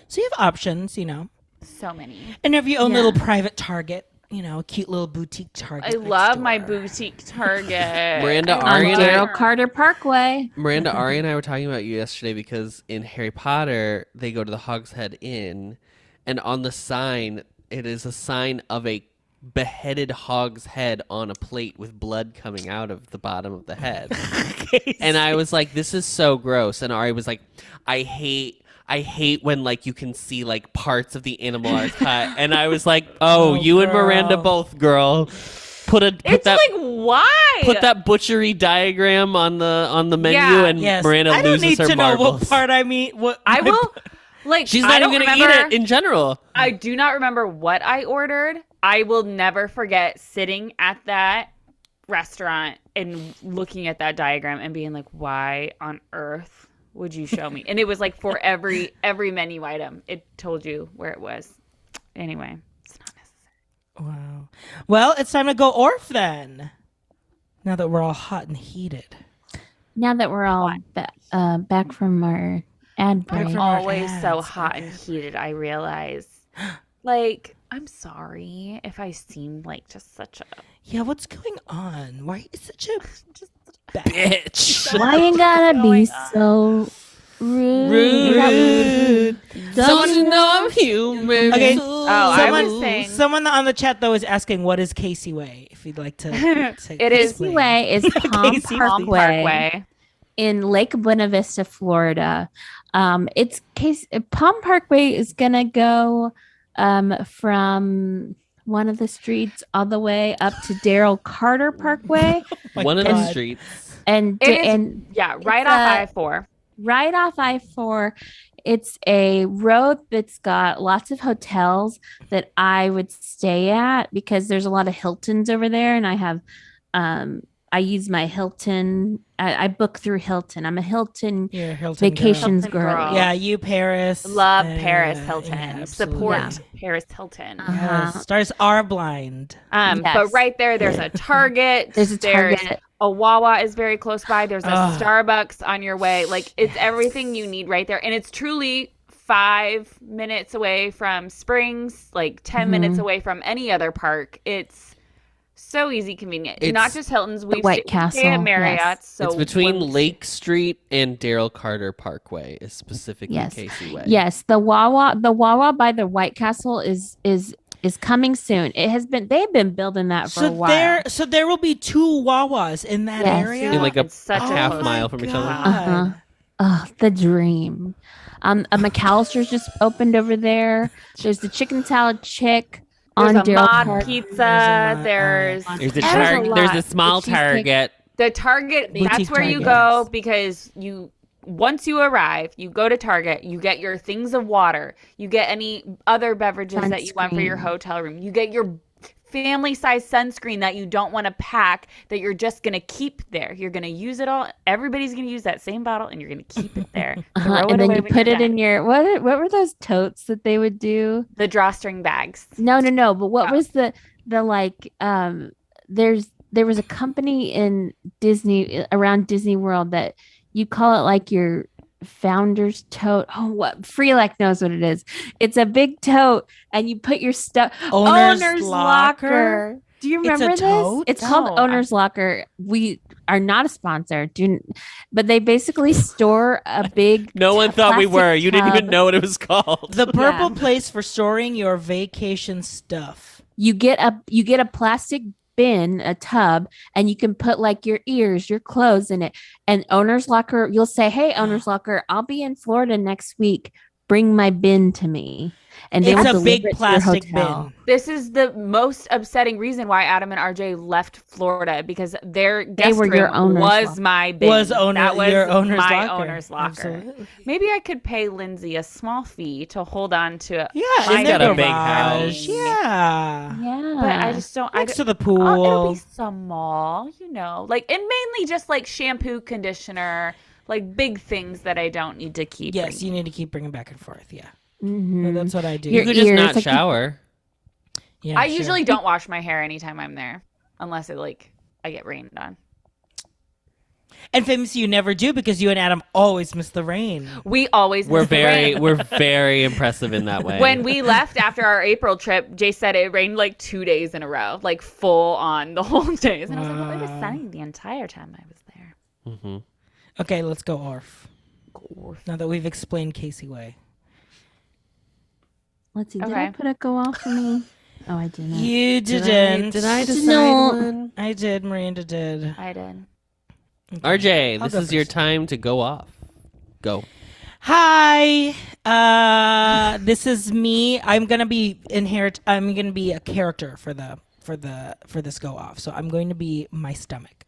So you have options, you know. So many. And have your own Yeah. little private Target a cute little boutique Target. I next love my door. boutique Target. Miranda, I Ari, On and I- Daryl Carter Parkway. Miranda, Ari, and I were talking about you yesterday because in Harry Potter they go to the Hogshead Inn, and on the sign it is a sign of a beheaded hog's head on a plate with blood coming out of the bottom of the head. And I was like, this is so gross. And Ari was like, I hate when like you can see like parts of the animal are cut. And I was like, oh, you and Miranda girl. both, girl. Put It's that like, why? put that butchery diagram on the menu, Yeah. and Yes. Miranda I don't loses need her to marbles. know what part I mean. What I will. Like, She's I not don't even gonna remember, eat it in general. I do not remember what I ordered. I will never forget sitting at that restaurant and looking at that diagram and being like, why on earth would you show me? And it was like for every menu item, it told you where it was. Anyway, it's not necessary. Wow. Well, it's time to go Orf then. Now that we're all hot and heated. Now that we're all back from our ad Back break. from our Always so ads. hot and heated, I realize. Like, I'm sorry if I seem like just such a Yeah, what's going on? Why is such a just Bitch. Why you gotta be going so rude? Don't you know I'm human? Okay. I was saying- Someone on the chat though is asking, what is Casey Way? If you'd like to say It is Casey Way is Palm Casey Parkway in Lake Buena Vista, Florida. Palm Parkway is gonna go from one of the streets all the way up to Daryl Carter Parkway, One of the God. streets. and It is- and Yeah, right It's off a- I-4. right off I-4. It's a road that's got lots of hotels that I would stay at because there's a lot of Hiltons over there, and I use my Hilton. I book through Hilton. I'm a Hilton You're a Hilton vacations Hilton girl. girl. Yeah, you Paris. Love Paris Yeah, Hilton. absolutely. Support Yeah. Paris Hilton. Uh-huh. Yes, stars are blind. Yes. But right there's a Target. There's a Target. A Wawa is very close by. There's a Ugh. Starbucks on your way. Like, it's everything you need right there. And it's truly 5 minutes away from Springs, like 10 minutes away from any other park. It's so easy, convenient. Not just Hilton's. We White stay Castle, at Marriott's. yes. So It's between when- Lake Street and Daryl Carter Parkway, is specifically Yes. Casey Way. Yes, the Wawa by the White Castle is coming soon. They've been building that for a while. So there will be 2 Wawas in that Yes. area. In like a It's such a half close- mile from each other. Uh-huh. Oh, the dream. A McAllister's just opened over there. There's the chicken salad chick There's on a Daryl mod Carter. pizza. There's a There's There's a There's a Target. There's a lot. small The cheesecake- Target. the Target. Boutique That's where you Target. go because once you arrive, you go to Target, you get your things of water, you get any other beverages that you want for your Sunscreen. hotel room, you get your family size sunscreen that you don't want to pack, that you're just going to keep there. You're going to use it all. Everybody's going to use that same bottle and you're going to keep it there. And then you put it in your what were those totes that they would do? the drawstring bags. No. But what Oh. was the like there was a company in Disney around Disney World that you call it like your founder's tote. Oh, what Freelec knows what it is. It's a big tote and you put your stuff Owner's Locker? Do you It's a remember this? tote? It's No, called Owner's Locker. We are not a sponsor. But they basically store a big No one thought we plastic were. You didn't even tub. know what it was called. The purple Yeah. place for storing your vacation stuff. You get a plastic bin, a tub, and you can put like your ears, your clothes in it. And Owner's Locker, you'll say, "Hey, Owner's Locker, I'll be in Florida next week. Bring my bin to me." And they It's will a deliver big it to your plastic hotel. bin. This is the most upsetting reason why Adam and RJ left Florida, because their guest were your room owner's was locker. my bin. Was that was your owner's my locker. owner's locker. Absolutely. Maybe I could pay Lindsay a small fee to hold on to it. Yeah, My in their got a big garage. house. Yeah. Yeah. But I just don't. Next to the It'll pool. be small, like, and mainly just like shampoo, conditioner, like big things that I don't need to keep. Yes, bringing. you need to keep bringing back and forth. Yeah. Mhm. That's what I do. You Your could just ears, not like, shower. Yeah, I sure. usually don't wash my hair anytime I'm there, unless I get rained on. And famous you never do because you and Adam always miss the rain. We always miss the rain. We're very impressive in that way. When we left after our April trip, Jay said it rained like 2 days in a row, like full on the whole days. And I was like, well, it was sunny the entire time I was there. Mm-hmm. Okay, let's go Orf. Now that we've explained Casey Way. Let's see. Did I put a go off for me? Oh, I didn't. You didn't. Did I decide No. one? I did. Miranda did. I did. RJ, I'll this go is your first. time to go off. Go. Hi. This is me. I'm gonna be a character for this go off. So I'm going to be my stomach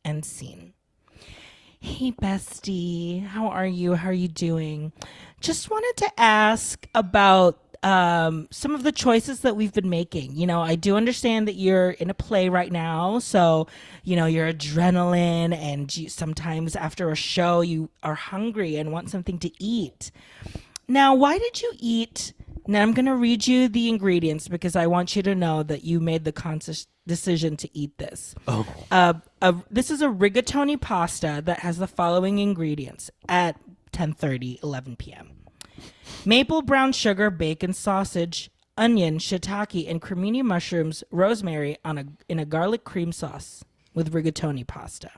and scene. Hey bestie, how are you? How are you doing? Just wanted to ask about some of the choices that we've been making. You know, I do understand that you're in a play right now, so you know your adrenaline, and sometimes after a show you are hungry and want something to eat. Now, why did you eat? Now I'm gonna read you the ingredients because I want you to know that you made the conscious decision to eat this. Oh. This is a rigatoni pasta that has the following ingredients at 10:30, 11 p.m. Maple brown sugar, bacon, sausage, onion, shiitake, and cremini mushrooms, rosemary in a garlic cream sauce with rigatoni pasta.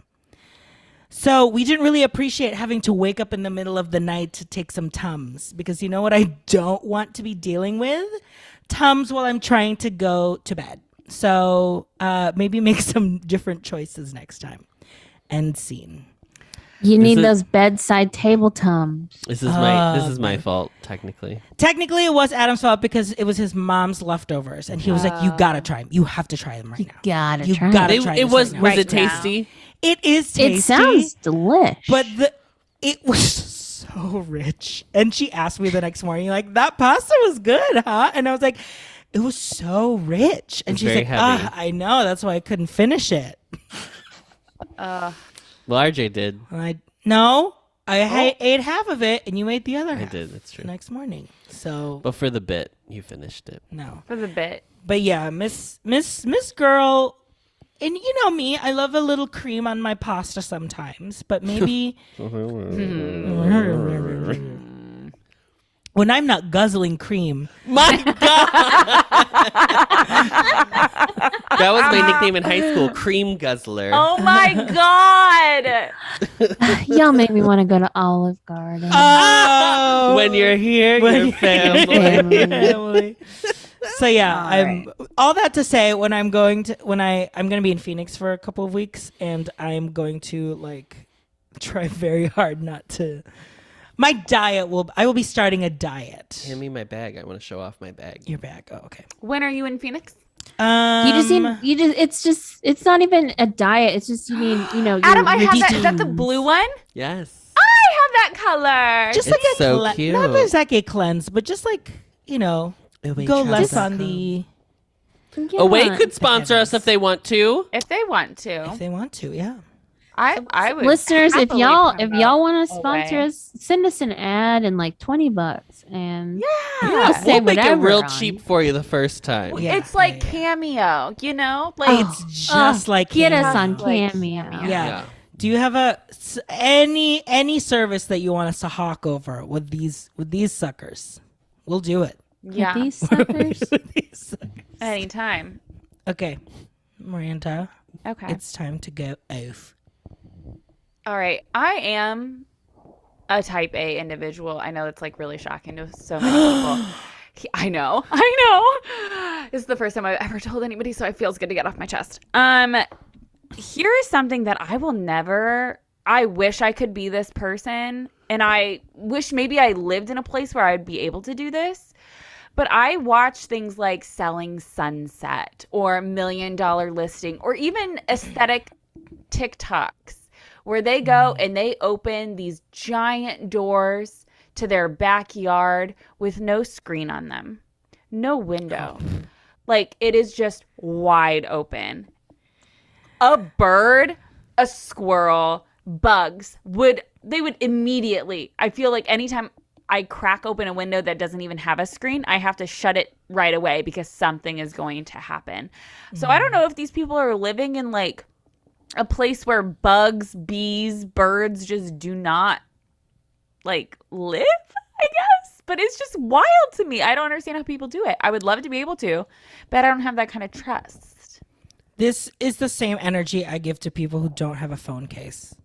So we didn't really appreciate having to wake up in the middle of the night to take some Tums because you know what I don't want to be dealing with? Tums while I'm trying to go to bed. So maybe make some different choices next time. End scene. You need it- those bedside table Tums. This is my fault, technically. Technically, it was Adam's fault because it was his mom's leftovers, and he was like, "You gotta try them. You have to try them right now. Gotta You try. gotta it. try It this was right now." was Right it now. tasty? It is tasty. It sounds delish. But it was so rich. And she asked me the next morning, like, that pasta was good, huh? And I was like, it was so rich. And It's she's very like, heavy. I know. That's why I couldn't finish it. Well, RJ did. I ate half of it, and you ate the other I half. did. That's The true. next morning. So, But for the bit, you finished it. no. For the bit. But yeah, Miss Girl, and you know me, I love a little cream on my pasta sometimes, but maybe when I'm not guzzling cream. My God! That was my nickname in high school, Cream Guzzler. Oh my God. Y'all make me want to go to Olive Garden. Oh, When you're here, When your family. family. So yeah, I'm all that to say when I'm going to be in Phoenix for a couple of weeks, and I'm going to like try very hard not to. I will be starting a diet. Hand me my bag. I want to show off my bag. Your bag. Oh, okay. When are you in Phoenix? It's not even a diet. It's just you need, you know, Adam, I your have that. Is that the DTs. blue one? Yes. I have that color. Just It's like a so cute. not exactly a cleanse, but just like go less on the Yeah. Away could sponsor us if they want to. if they want to. if they want to. Yeah. I would. Listeners, if happily y'all promote want to sponsor Away. us, send us an ad and like $20, and Yeah. we'll say We'll make it whatever real on. cheap for you the first time. Yeah, It's like yeah, yeah. Cameo, you know? Like It's just like get us Cameo. on Like Cameo. Cameo. Yeah. Do you have any service that you want us to hawk over with these suckers? We'll do it. yeah. These suckers. With these suckers. Anytime. Okay, Miranda, Okay. it's time to go off. All right. I am a type A individual. I know it's like really shocking to so many people. I know. This is the first time I've ever told anybody, so it feels good to get off my chest. Here is something that I wish I could be this person, and I wish maybe I lived in a place where I'd be able to do this. But I watch things like Selling Sunset or $1 Million Listing or even aesthetic TikToks where they go and they open these giant doors to their backyard with no screen on them, no window. Like it is just wide open. A bird, a squirrel, bugs would immediately, I feel like anytime I crack open a window that doesn't even have a screen, I have to shut it right away because something is going to happen. So I don't know if these people are living in like a place where bugs, bees, birds just do not like live, I guess. But it's just wild to me. I don't understand how people do it. I would love to be able to, but I don't have that kind of trust. This is the same energy I give to people who don't have a phone case.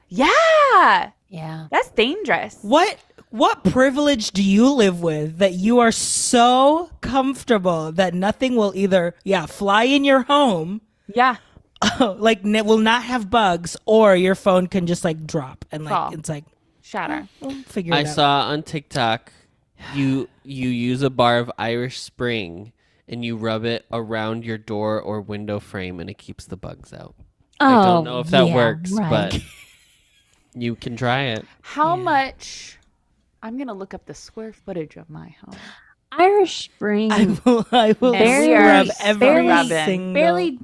Yeah. Yeah. That's dangerous. What privilege do you live with that you are so comfortable that nothing will either fly in your home, Yeah. like will not have bugs, or your phone can just like drop and like Fall. it's like Shatter. we'll figure it I out. saw on TikTok you use a bar of Irish Spring and you rub it around your door or window frame and it keeps the bugs out. I don't know if that works, but you can try it. How much? I'm going to look up the square footage of my home. Irish Spring I will Barely- scrub every barely- single. barely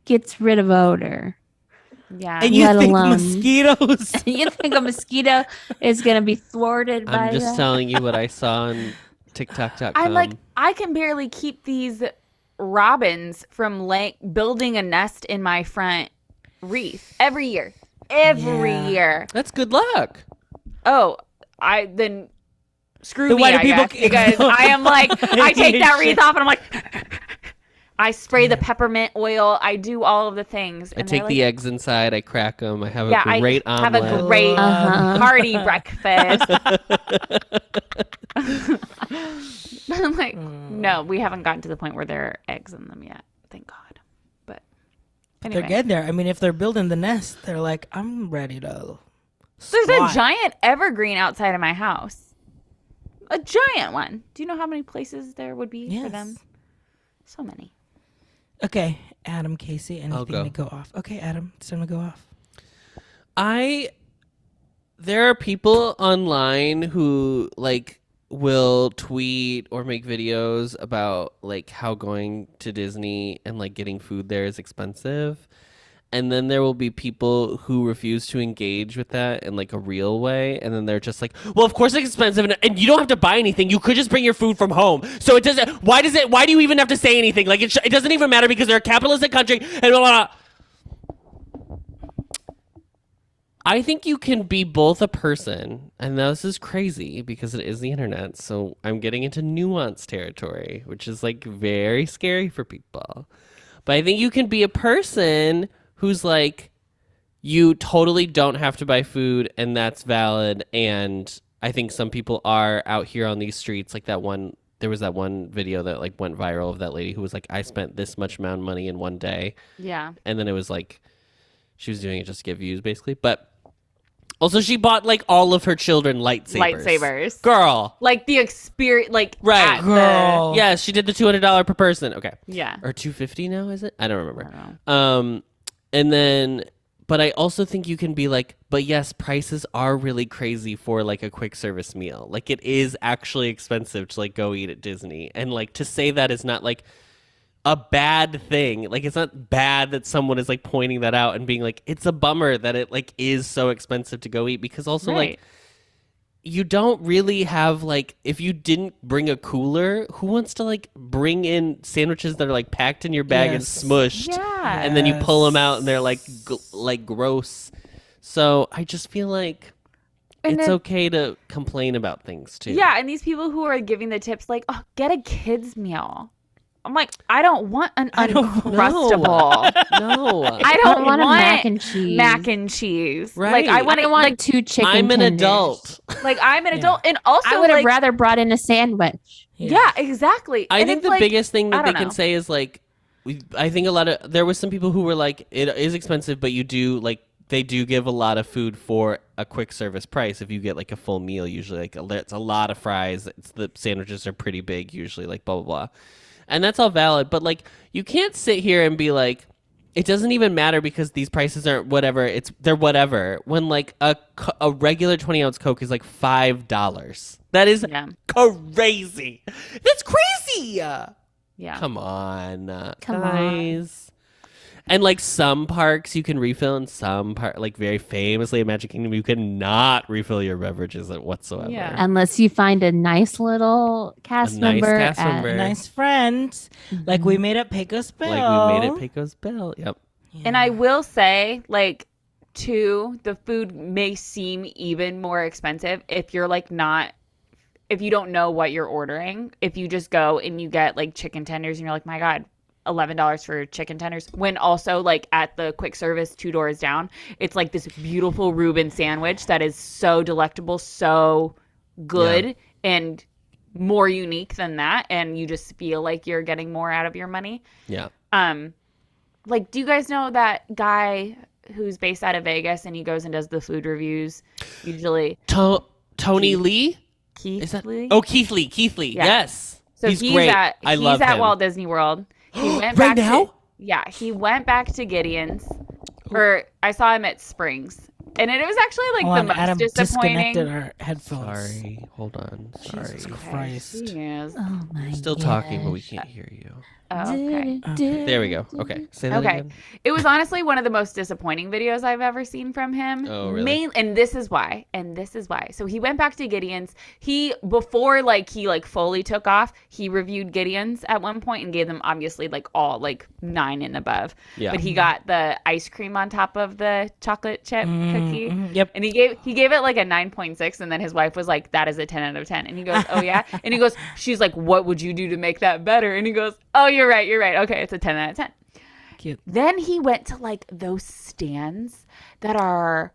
gets rid of odor. Yeah. And you let think alone- mosquitoes? You think a mosquito is going to be thwarted by I'm just that? telling you what I saw on TikTok.com. I'm like, I can barely keep these robins from building a nest in my front wreath every year. Every Yeah. year. that's good luck. Oh, then screw Then me, why do I people- guess, because I am like, I take that wreath off and I'm like, I spray the peppermint oil. I do all of the things. I and take they're the like, eggs inside. I crack them. I have yeah, a great I have omelet. a great Uh-huh. hearty breakfast. I'm like, no, we haven't gotten to the point where there are eggs in them yet. Thank God. But anyway, They're getting there. I mean, if they're building the nest, they're like, I'm ready to. there's squat. a giant evergreen outside of my house. A giant one. Do you know how many places there would be for them? Yes. So many. Okay, Adam, Casey, anything go. to go off? Okay, Adam, it's time to go off. There are people online who like will tweet or make videos about like how going to Disney and like getting food there is expensive. And then there will be people who refuse to engage with that in like a real way. And then they're just like, well, of course it's expensive and you don't have to buy anything. You could just bring your food from home. So it doesn't, why do you even have to say anything? Like it doesn't even matter because they're a capitalistic country and blah, blah, blah. I think you can be both a person, and this is crazy because it is the internet. So I'm getting into nuance territory, which is like very scary for people. But I think you can be a person who's like, you totally don't have to buy food, and that's valid. And I think some people are out here on these streets, like there was that one video that like went viral of that lady who was like, I spent this much amount of money in one day. Yeah. And then it was like, she was doing it just to get views, basically. But also, she bought like all of her children lightsabers. Girl. Like the experience, like Right. at Girl. Yeah, she did the $200 per person. Okay. Yeah. Or $250 now, is it? I don't remember. I don't know. And then, but I also think you can be like, but yes, prices are really crazy for like a quick service meal. Like it is actually expensive to like go eat at Disney. And like to say that is not like a bad thing. Like it's not bad that someone is like pointing that out and being like, it's a bummer that it like is so expensive to go eat, because also Right. like you don't really have like, if you didn't bring a cooler, who wants to like bring in sandwiches that are like packed in your bag and Yes. smushed, Yeah. and then you pull them out Yes. and they're like like gross. So I just feel like And it's then- okay to complain about things too. Yeah, and these people who are giving the tips like, oh, get a kid's meal. I'm like, I don't want an Uncrustable. No. I don't want a mac and cheese. mac and cheese. Right. Like I I want don't want like, two chicken I'm an tenders. adult. like I'm an adult, and also I would have like, rather brought in a sandwich. Yeah, exactly. I And think it's the like, biggest thing I that they don't can know. say is like, I think there was some people who were like, it is expensive, but you do like, they do give a lot of food for a quick service price. If you get like a full meal, usually like it's a lot of fries. The sandwiches are pretty big usually, like blah, blah, blah. And that's all valid. But like, you can't sit here and be like, it doesn't even matter because these prices aren't whatever. They're whatever. When like a regular 20-ounce Coke is like $5. That is Yeah. crazy. That's crazy. Yeah. Come on, Come on. guys. And like some parks you can refill, and some like very famously in Magic Kingdom you cannot refill your beverages whatsoever. Yeah. Unless you find a nice little cast A nice member. cast at- member. Nice friend. Like we made at Pecos Bill. Like we made it Pecos Bill. Yep. And I will say, like, too, the food may seem even more expensive if you're like not, if you don't know what you're ordering. If you just go and you get like chicken tenders and you're like, my God, $11 for chicken tenders. When also like at the quick service 2 doors down, it's like this beautiful Reuben sandwich that is so delectable, so good, and more unique than that. And you just feel like you're getting more out of your money. Yeah. Like, do you guys know that guy who's based out of Vegas and he goes and does the food reviews? Usually, Tony Lee? Keith Is that Lee? Oh, Keith Lee. Keith Lee. Yeah. Yes. So he's great. I love him. Walt Disney World. He went Right back now? he went back to Gideon's. Or I saw him at Springs. And it was actually like Hold the on, most Adam disappointing. disconnected our headphones. Sorry. Hold on. Sorry. Jesus Christ. Yes. Oh my Still talking, but we can't hear you. Oh, okay. There we go. Okay. Say that Okay. again. It was honestly one of the most disappointing videos I've ever seen from him. Oh, really? And this is why. So he went back to Gideon's. Before he fully took off, he reviewed Gideon's at one point and gave them obviously like all like 9 and above. Yeah. But he got the ice cream on top of the chocolate chip cookie. Yep. And he gave it like a 9.6, and then his wife was like, that is a 10 out of 10. And he goes, oh yeah? And he goes, she's like, what would you do to make that better? And he goes, oh, you're right. Okay, it's a 10 out of 10. Cute. Then he went to like those stands that are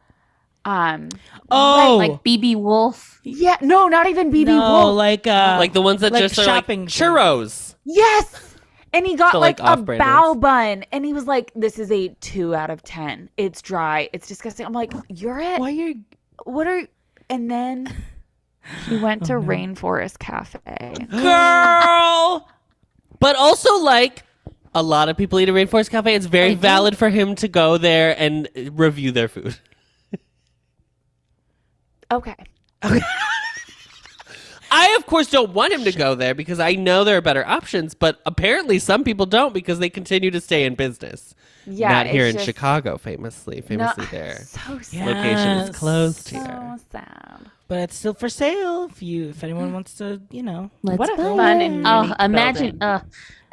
Oh, like BB Wolf. yeah, no, not even BB no, Wolf. like Like the ones that like just are like shopping churros. Yes. And he got The, like like, a off-brand bao ones. bun, and he was like, this is a 2 out of 10. It's dry. It's disgusting. I'm like, you're at why are what are and then he went to Rainforest Cafe. girl? But also, like, a lot of people eat at Rainforest Cafe. It's very valid for him to go there and review their food. Okay. I, of course, don't want him to go there because I know there are better options, but apparently some people don't because they continue to stay in business. Yeah. Not here it's in just- famously there. So sad. Yeah. Location is Yes. closed So here. sad. But it's still for sale if anyone wants to, Let's What a buy fun it. and Oh, unique imagine building.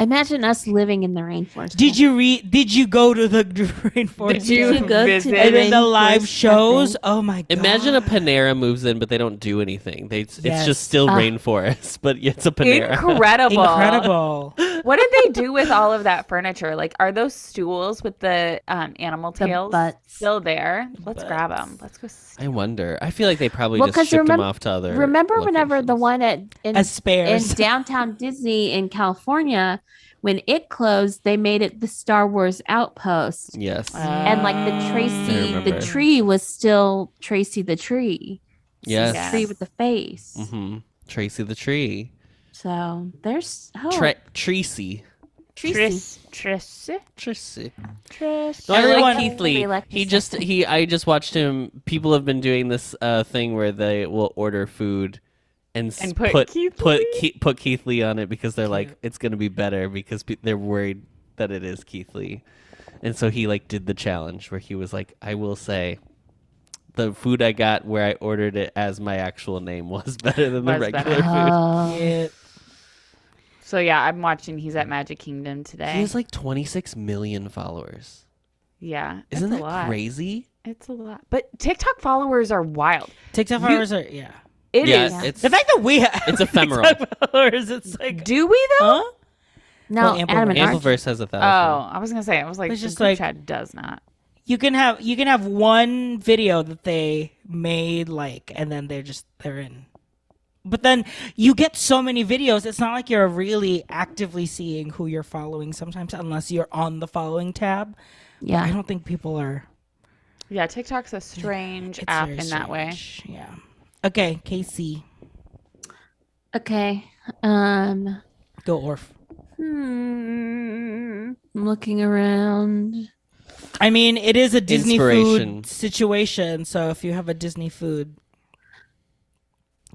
imagine us living in the rainforest. Did you go to the rainforest? Did you Did you go to visit? the And then the rainforest live shows. cafe? Oh my god! Imagine a Panera moves in, but they don't do anything. It's Yes. just still rainforest, but it's a Panera. Incredible. Incredible. What did they do with all of that furniture? Like, are those stools with the animal The tails butts. still there? Let's grab them. Let's go. I wonder. I feel like they probably Well, just 'cause shipped them remem- off to other. Remember whenever the locations. one in As spares. downtown Disney in California, when it closed, they made it the Star Wars outpost. Yes. And like the I Tracy, the remember. tree was still Tracy the tree. Yes. Yeah. Tree with the face. Mm-hmm. Tracy the tree. So there's hope. Tracy. Tracy. Tracy. Trish. No, I Everyone- like Keith Lee. They like I just watched him. People have been doing this thing where they will order food and put Keith Lee? put Keith Lee on it because they're like it's gonna be better because they're worried that it is Keith Lee, and so he like did the challenge where he was like, I will say, the food I got where I ordered it as my actual name was better than the Was regular better. food. Oh. Yeah. So yeah, I'm watching. He's at Magic Kingdom today. He has like 26 million followers. Yeah, Isn't it's that a lot. crazy? It's a lot. But TikTok followers are wild. TikTok followers are It is. Yeah, it's The fact that we have It's ephemeral. TikTok followers, it's like Do we though? huh? No, Well, Adam and Archie. Ampliverse has 1,000. Oh, I was gonna say. I was like, It's the just group like- chat does not. You can have one video that they made and then they're in. But then you get so many videos, it's not like you're really actively seeing who you're following sometimes unless you're on the following tab. I Yeah. don't think people are Yeah, TikTok's a strange it's app very in that way. strange. Yeah. Okay, Casey. Okay. Go Orf. I'm looking around. I mean, it is a Disney Inspiration. food situation, so if you have a Disney food,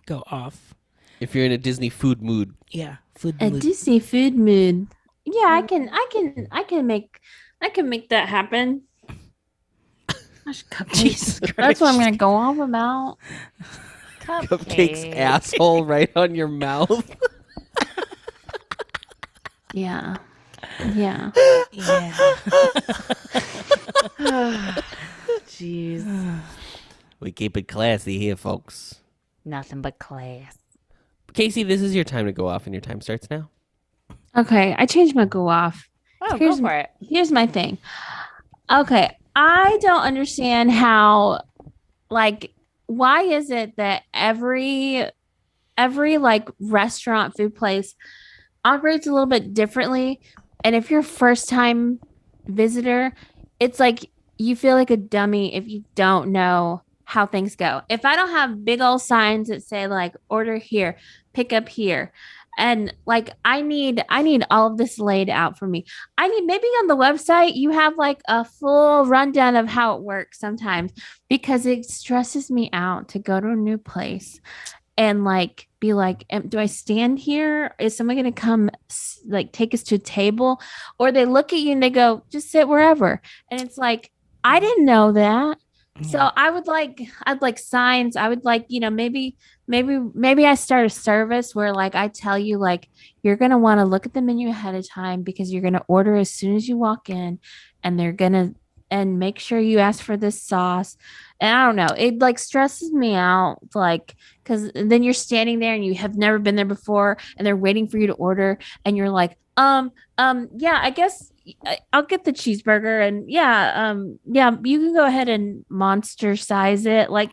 go off. If you're in a Disney food mood, Yeah, food. A mood. Disney food mood. Yeah, I can make that happen. Gosh, cupcakes. Jesus Christ. That's what I'm gonna go off about. cupcakes asshole right on your mouth. Yeah. Yeah. Yeah. Jeez. We keep it classy here, folks. Nothing but class. Casey, this is your time to go off, and your time starts now. Okay, I changed my go off. Oh, Here's- go for it. Here's my thing. Okay, I don't understand how, like, why is it that every like restaurant food place operates a little bit differently, and if you're a first time visitor, it's like you feel like a dummy if you don't know how things go. If I don't have big old signs that say like order here, pick up here, and like I need all of this laid out for me. I need, maybe on the website you have like a full rundown of how it works sometimes, because it stresses me out to go to a new place and like be like, do I stand here? Is someone going to come like take us to a table? Or they look at you and they go, just sit wherever. And it's like, I didn't know that. So I'd like signs. I would like, maybe I start a service where like I tell you like you're going to want to look at the menu ahead of time because you're going to order as soon as you walk in, and they're going to, and make sure you ask for this sauce. And I don't know, it like stresses me out, like, because then you're standing there and you have never been there before and they're waiting for you to order, and you're like, yeah, I guess I'll get the cheeseburger, and yeah, you can go ahead and monster size it. Like,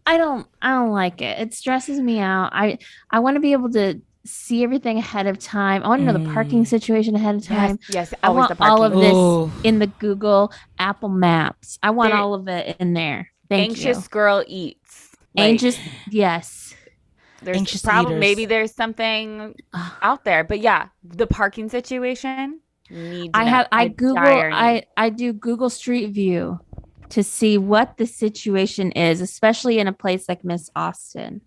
I don't like it. It stresses me out. I want to be able to see everything ahead of time. I want to know the parking situation ahead of time. Yes, I always want the parking. all of this Ooh. in the Google Apple Maps. I want There- all of it in there. Thank Anxious you. girl eats. Like, Anxious, yes. There's Anxious probably eaters. maybe there's something out there, but yeah, the parking situation. I do Google Street View to see what the situation is, especially in a place like Miss Austin.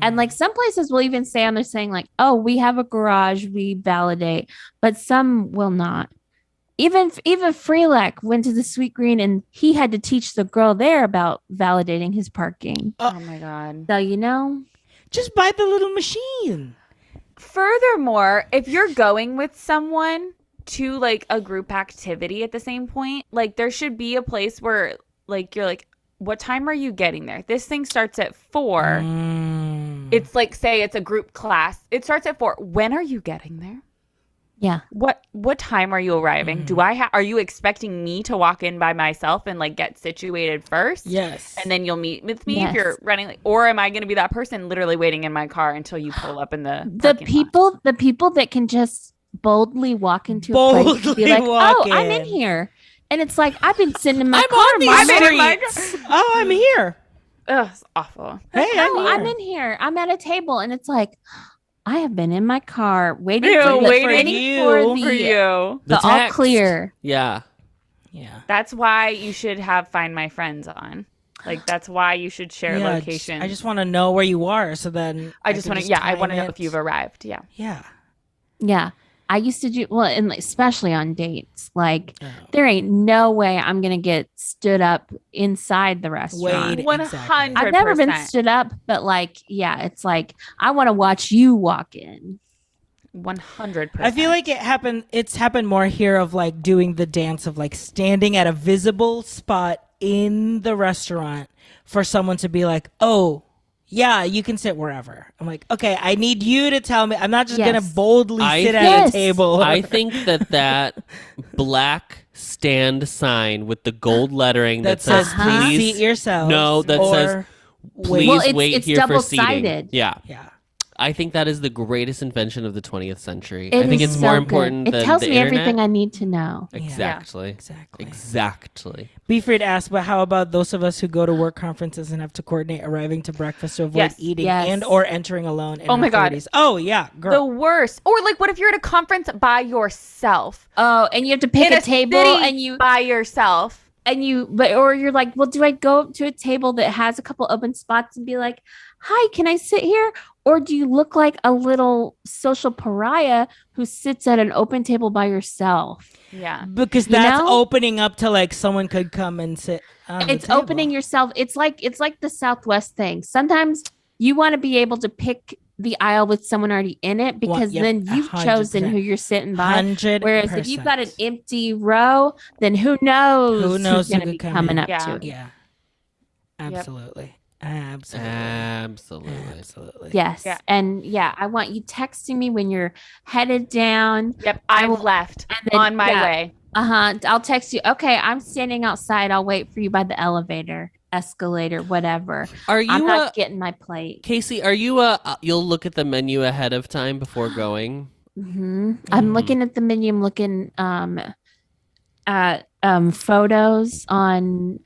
And like some places will even say on there saying like, oh, we have a garage, we validate, but some will not. Even Freelek went to the Sweet Green and he had to teach the girl there about validating his parking. Oh my god. So Just buy the little machine. Furthermore, if you're going with someone to like a group activity at the same point, like there should be a place where like you're like, what time are you getting there? This thing starts at 4. It's like, say it's a group class. It starts at 4. When are you getting there? yeah. What time are you arriving? Are you expecting me to walk in by myself and like get situated first? Yes. And then you'll meet with me Yes. if you're running late? Or am I going to be that person literally waiting in my car until you pull up in the The parking lot? the people that can just boldly walk into a place and be Boldly like, walk oh, I'm in in. here. And it's like, I've been sitting in my I'm car. on these Mom. I'm in my streets. Oh, I'm here. Ugh, it's awful. Hey, Oh, I'm I'm here. in here. I'm at a table. And it's like, I have been in my car waiting Ew, for the, waiting for for the, For you. the all text. clear. Yeah. Yeah. That's why you should have Find My Friends on. Like, that's why you should share locations. I just want to know where you are, so then I just can want to, I want to time know it. if you've arrived. Yeah. Yeah. Yeah. I used to do, well, and like, especially on dates, like Oh. there ain't no way I'm going to get stood up inside the restaurant. Wait. 100%. I've never been stood up, but like, yeah, it's like, I want to watch you walk in. 100%. I feel like it's happened more here of like doing the dance of like standing at a visible spot in the restaurant for someone to be like, oh, yeah, you can sit wherever. I'm like, okay, I need you to tell me. I'm not just going to Yes. boldly sit at Yes. a table. I think that black stand sign with the gold lettering that, says, Uh-huh. please seat yourself. No, that says, please Well, it's- wait it's here for seating. double-sided. Yeah. Yeah. I think that is the greatest invention of the 20th century. It I think is it's so more good. important It than tells the me internet. everything I need to know. Exactly. Exactly. Exactly. Be free to ask, but how about those of us who go to work conferences and have to coordinate arriving to breakfast to avoid Yes. eating Yes. and or entering alone in Oh our my God. 30s? Oh, yeah, the girl. worst. Or like, what if you're at a conference by yourself? Oh, and you have to pick In a table city and you by yourself. or you're like, well, do I go up to a table that has a couple open spots and be like, hi, can I sit here? Or do you look like a little social pariah who sits at an open table by yourself? Yeah. Because You that's know? opening up to like someone could come and sit on the It's table. opening yourself. It's like the Southwest thing. Sometimes you want to be able to pick the aisle with someone already in it, because Yep, then you've chosen 100%. who you're sitting by. 100%. Whereas if you've got an empty row, then who knows Who knows who's who going to could be come coming in. up Yeah. to it. Yeah. Absolutely. Absolutely. Absolutely. Absolutely. Yes. Yeah. And yeah, I want you texting me when you're headed down. Yep, I I've will- left and then- on my yeah. way. I'll text you. Okay, I'm standing outside. I'll wait for you by the elevator, escalator, whatever. Are I'm you not getting my plate. Casey? Are you you'll look at the menu ahead of time before going? I'm looking at the menu. I'm looking at photos on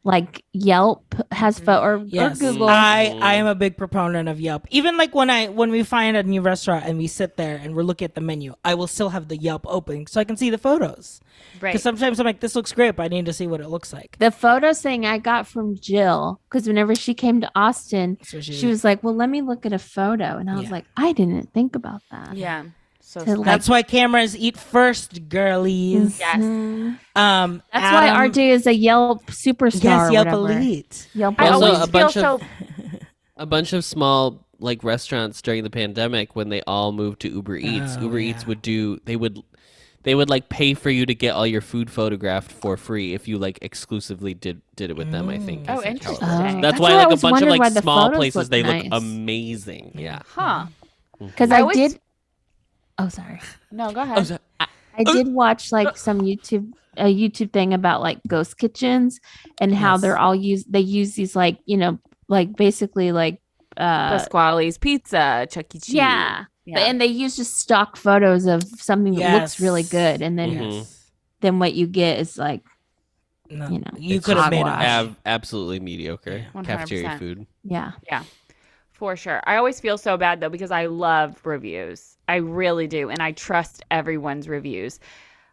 like Yelp has or Yes. Google. I am a big proponent of Yelp. Even like when we find a new restaurant and we sit there and we're looking at the menu, I will still have the Yelp open so I can see the photos. Right. Because sometimes I'm like, this looks great, but I need to see what it looks like. The photos thing I got from Jill, because whenever she came to Austin, So she was like, "Well, let me look at a photo," and I was Yeah. like, "I didn't think about that." Yeah. So To, smart. like- That's why cameras eat first, girlies. Yes. Mhm. That's That's why RJ is a Yelp superstar. Yes, or Yelp whatever. elite. Yelp I Also, elite. always a feel bunch so. of- A bunch of small like restaurants during the pandemic, when they all moved to Uber Eats, Oh, Uber yeah. Eats they would like pay for you to get all your food photographed for free if you like exclusively did it with them. I think. Oh, is, like, how it interesting. works. Oh, That's why I like a always bunch of wondered why like the small photos places look they nice. look amazing. Yeah. Huh. Because I I always- did. Oh, sorry. No, go ahead. I did watch like some a YouTube thing about like ghost kitchens and how Yes. they're all they use these like, like basically like Pasquale's Pizza, Chuck E. Cheese. yeah. Yeah. But, and they use just stock photos of something that looks really Yes. good, and then Yes. then what you get is like No, You know, you It's could have just made hogwash. it. absolutely mediocre Yeah. cafeteria 100%. food. yeah. For sure. I always feel so bad though because I love reviews. I really do. And I trust everyone's reviews.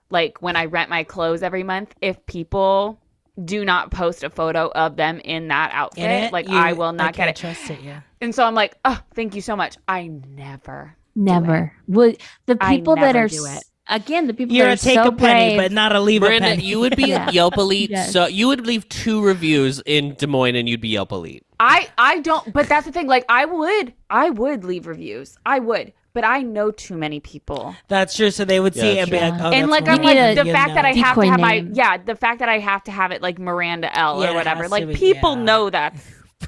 Like when I rent my clothes every month, if people do not post a photo of them in that outfit, In it, I will not get can't it. trust it. Yeah. And so I'm like, oh, thank you so much. I never. Never. Would the I people that never are do it. Again, the people You're that a are take so a penny, brave, but not a leave Miranda, a penny. you would be Yeah. Yelp Elite, Yes. so you would leave 2 reviews in Des Moines, and you'd be Yelp Elite. I don't, but that's the thing. Like I would leave reviews. I would, but I know too many people. That's true. So they would Yeah, see it that's and be true. like, oh, And that's like one I'm You of need like a the fact that I have decoy to have name. the fact that I have to have it like Miranda L Yeah, or it whatever. has to Like be- people yeah. know that.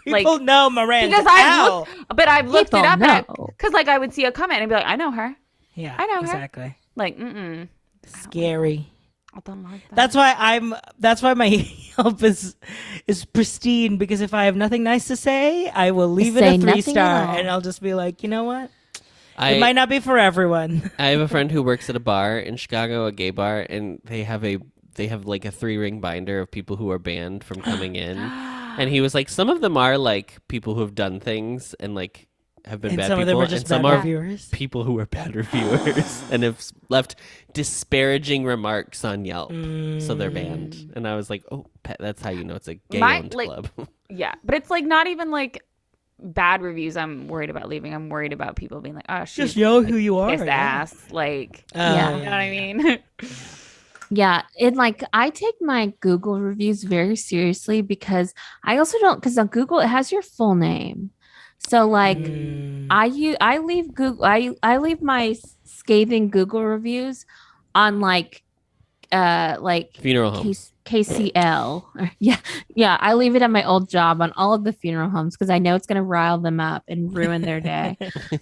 People know Miranda. Because I've looked People it up know. because like I would see a comment and be like, I know her. Yeah, I know her. exactly. Like, Scary. I don't like that. That's why my Yelp is pristine, because if I have nothing nice to say, I will leave it Say a nothing 3-star at all. and I'll just be like, you know what? I It might not be for everyone. I have a friend who works at a bar in Chicago, a gay bar, and they have like a 3-ring binder of people who are banned from coming in. And he was like, some of them are like people who have done things and like have been And bad some people, of them are just and some bad are reviewers. people who are bad reviewers and have left disparaging remarks on Yelp, so they're banned. And I was like, oh, that's how you know it's a gay-owned like- club. Yeah, but it's like not even like bad reviews. I'm worried about leaving. I'm worried about people being like, oh, she's Just know who you are. pissed yeah. ass. Like, Yeah. you know what I mean? Yeah, it like I take my Google reviews very seriously because I also don't, because on Google it has your full name. So like I leave Google I leave my scathing Google reviews on like Funeral homes. KCL. Yeah, I leave it at my old job on all of the funeral homes because I know it's gonna rile them up and ruin their day.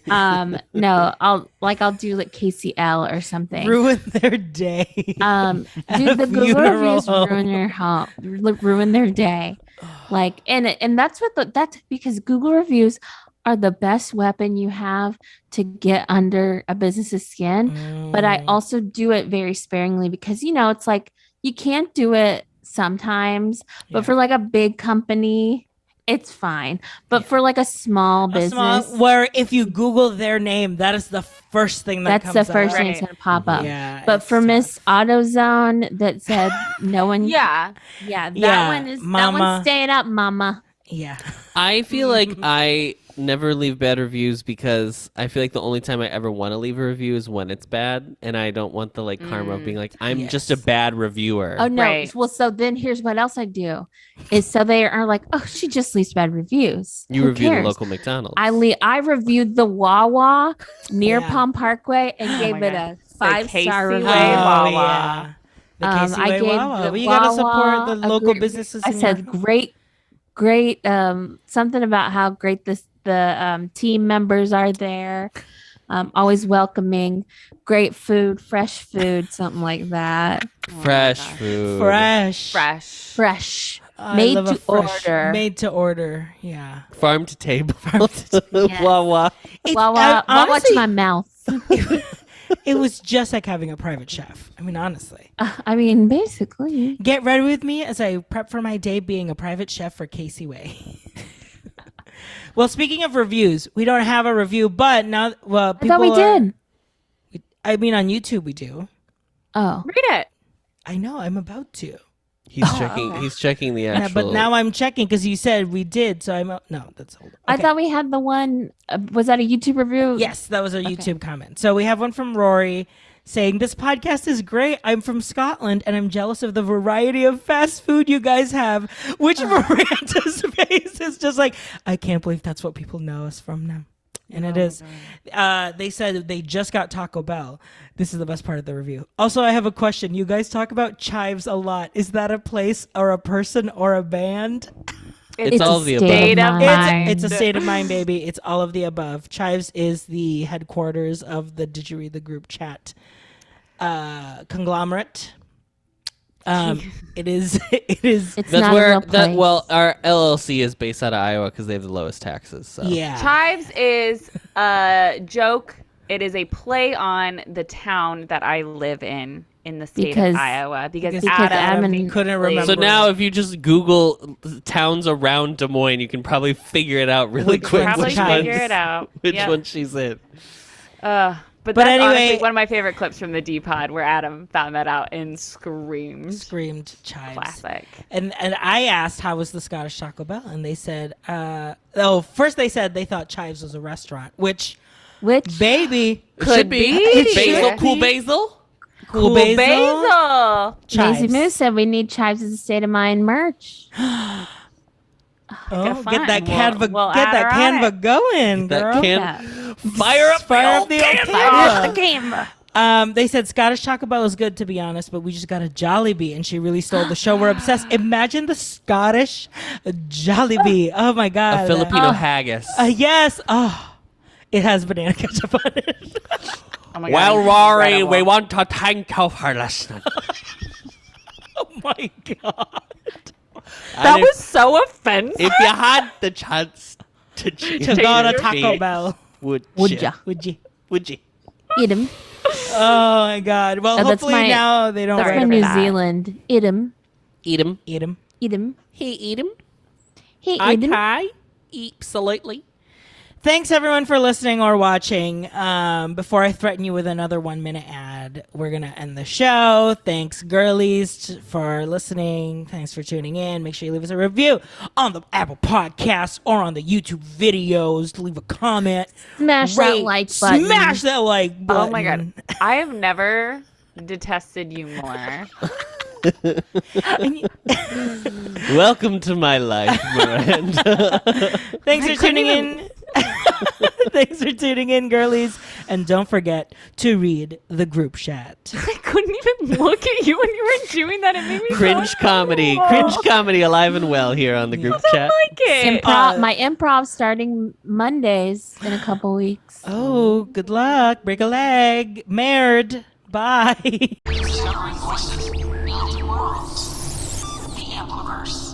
No, I'll do like KCL or something. Ruin their day. Dude, the Google funeral reviews home. ruin their day. Like, and that's that's because Google reviews are the best weapon you have to get under a business's skin. But I also do it very sparingly because it's like you can't do it sometimes, but Yeah. for like a big company, it's fine. But for like a small business, where if you Google their name, that is the first thing that that's comes the first up. thing that's gonna pop up. Yeah, But it's for tough. Miss AutoZone that said no one, Yeah. that Yeah, one is that mama. one's staying up, mama. Yeah. I feel like I never leave bad reviews because I feel like the only time I ever want to leave a review is when it's bad, and I don't want the like karma of being like I'm just a bad reviewer. Oh no. Right. Well, so then here's what else I do is so they are like, oh, she just leaves bad reviews. You Who review cares? the local McDonald's. I reviewed the Wawa near Yeah. Palm Parkway and gave my it God. a 5-star Casey review. Way Wawa. Yeah. The Casey I Way gave Wawa. the Well, you gotta support Wawa the a local great- businesses. I in said your- great something about how great the team members are there. Always welcoming, great food, fresh food, something like that. Fresh food. Fresh. I Made love a to fresh- order. Made to order. Yeah. Farm to table. Yes. Wawa. Wawa honestly, to my mouth. it was just like having a private chef. I mean, honestly. I mean, basically. Get ready with me as I prep for my day being a private chef for Casey Way. Well, speaking of reviews, we don't have a review, but now, well, I people thought we did. I mean, on YouTube we do. Oh. Read it. I know. I'm about to. He's checking. He's checking the Yeah, actual. but now I'm checking because you said we did. So no, that's old. I Okay. thought we had the one. Was that a YouTube review? Yes, that was a YouTube comment. So we have one from Rory saying, "This podcast is great. I'm from Scotland and I'm jealous of the variety of fast food you guys have." Which Miranda's face is just like, I can't believe that's what people know us from now. And it is. They said they just got Taco Bell. This is the best part of the review. Also, I have a question. You guys talk about Chives a lot. Is that a place or a person or a band? It's all of the above. state of mind. It's a state of mind, baby. It's all of the above. Chives is the headquarters of the Did You Read the Group Chat conglomerate. It is. It's That's not a where real place. our LLC is based out of Iowa because they have the lowest taxes. So Yeah. Chives is a joke. It is a play on the town that I live in the state Because- of Iowa. Because Adam Adam couldn't remember. So now, if you just Google towns around Des Moines, you can probably figure it out really Which quick. one's probably Chives? figure it out. Which Yeah. one she's in? But But that's anyway- honestly one of my favorite clips from the D-Pod where Adam found that out and screamed. Chives. Classic. And I asked how was the Scottish Taco Bell, and they said, first they said they thought Chives was a restaurant, which baby It Could should be. be. Basil, cool basil. cool Basil. Maisie Chives. Moose said we need Chives as a state of mind merch. Oh, fun. get that We'll- Canva, we'll get add that her on Canva it. going, That girl. Yeah. Fire up the old Fire Canva. up the camera. They said Scottish Taco Bell is good, to be honest, but we just got a Jollibee, and she really stole the show. We're obsessed. Imagine the Scottish Jollibee. Oh my god, A Filipino haggis. Yes. Oh, it has banana ketchup on it. Oh my God, Well, it's Rory, incredible. we want to thank you for listening. Oh my god. That And was so offensive. if you had the chance to To change go to your Taco feet, Bell, would Would ya? would you? Would you? Eat them. Oh my god. Well, Oh, that's hopefully my- now they don't That's Sorry my write for New about that. Zealand. Eat them. Eat them. Eat 'em. Eat them. He eat them. Hey, eat them. Okay. Absolutely. Thanks everyone for listening or watching. Before I threaten you with another 1 minute ad, we're gonna end the show. Thanks, girlies, for listening. Thanks for tuning in. Make sure you leave us a review on the Apple Podcasts or on the YouTube videos. Leave a comment. Smash that Rate. like button. Smash that like button. Oh my God. I have never detested you more. Welcome to my life, Miranda. Thanks for tuning in. Thanks for tuning in, girlies. And don't forget to read the group chat. I couldn't even look at you when you were doing that. It made me Cringe so comedy. Cringe comedy alive and well here on the group chat. like it. My improv starting Mondays in a couple weeks. Oh, good luck. Break a leg. Mared. Bye. Discovering voices, building worlds. The Ampliverse.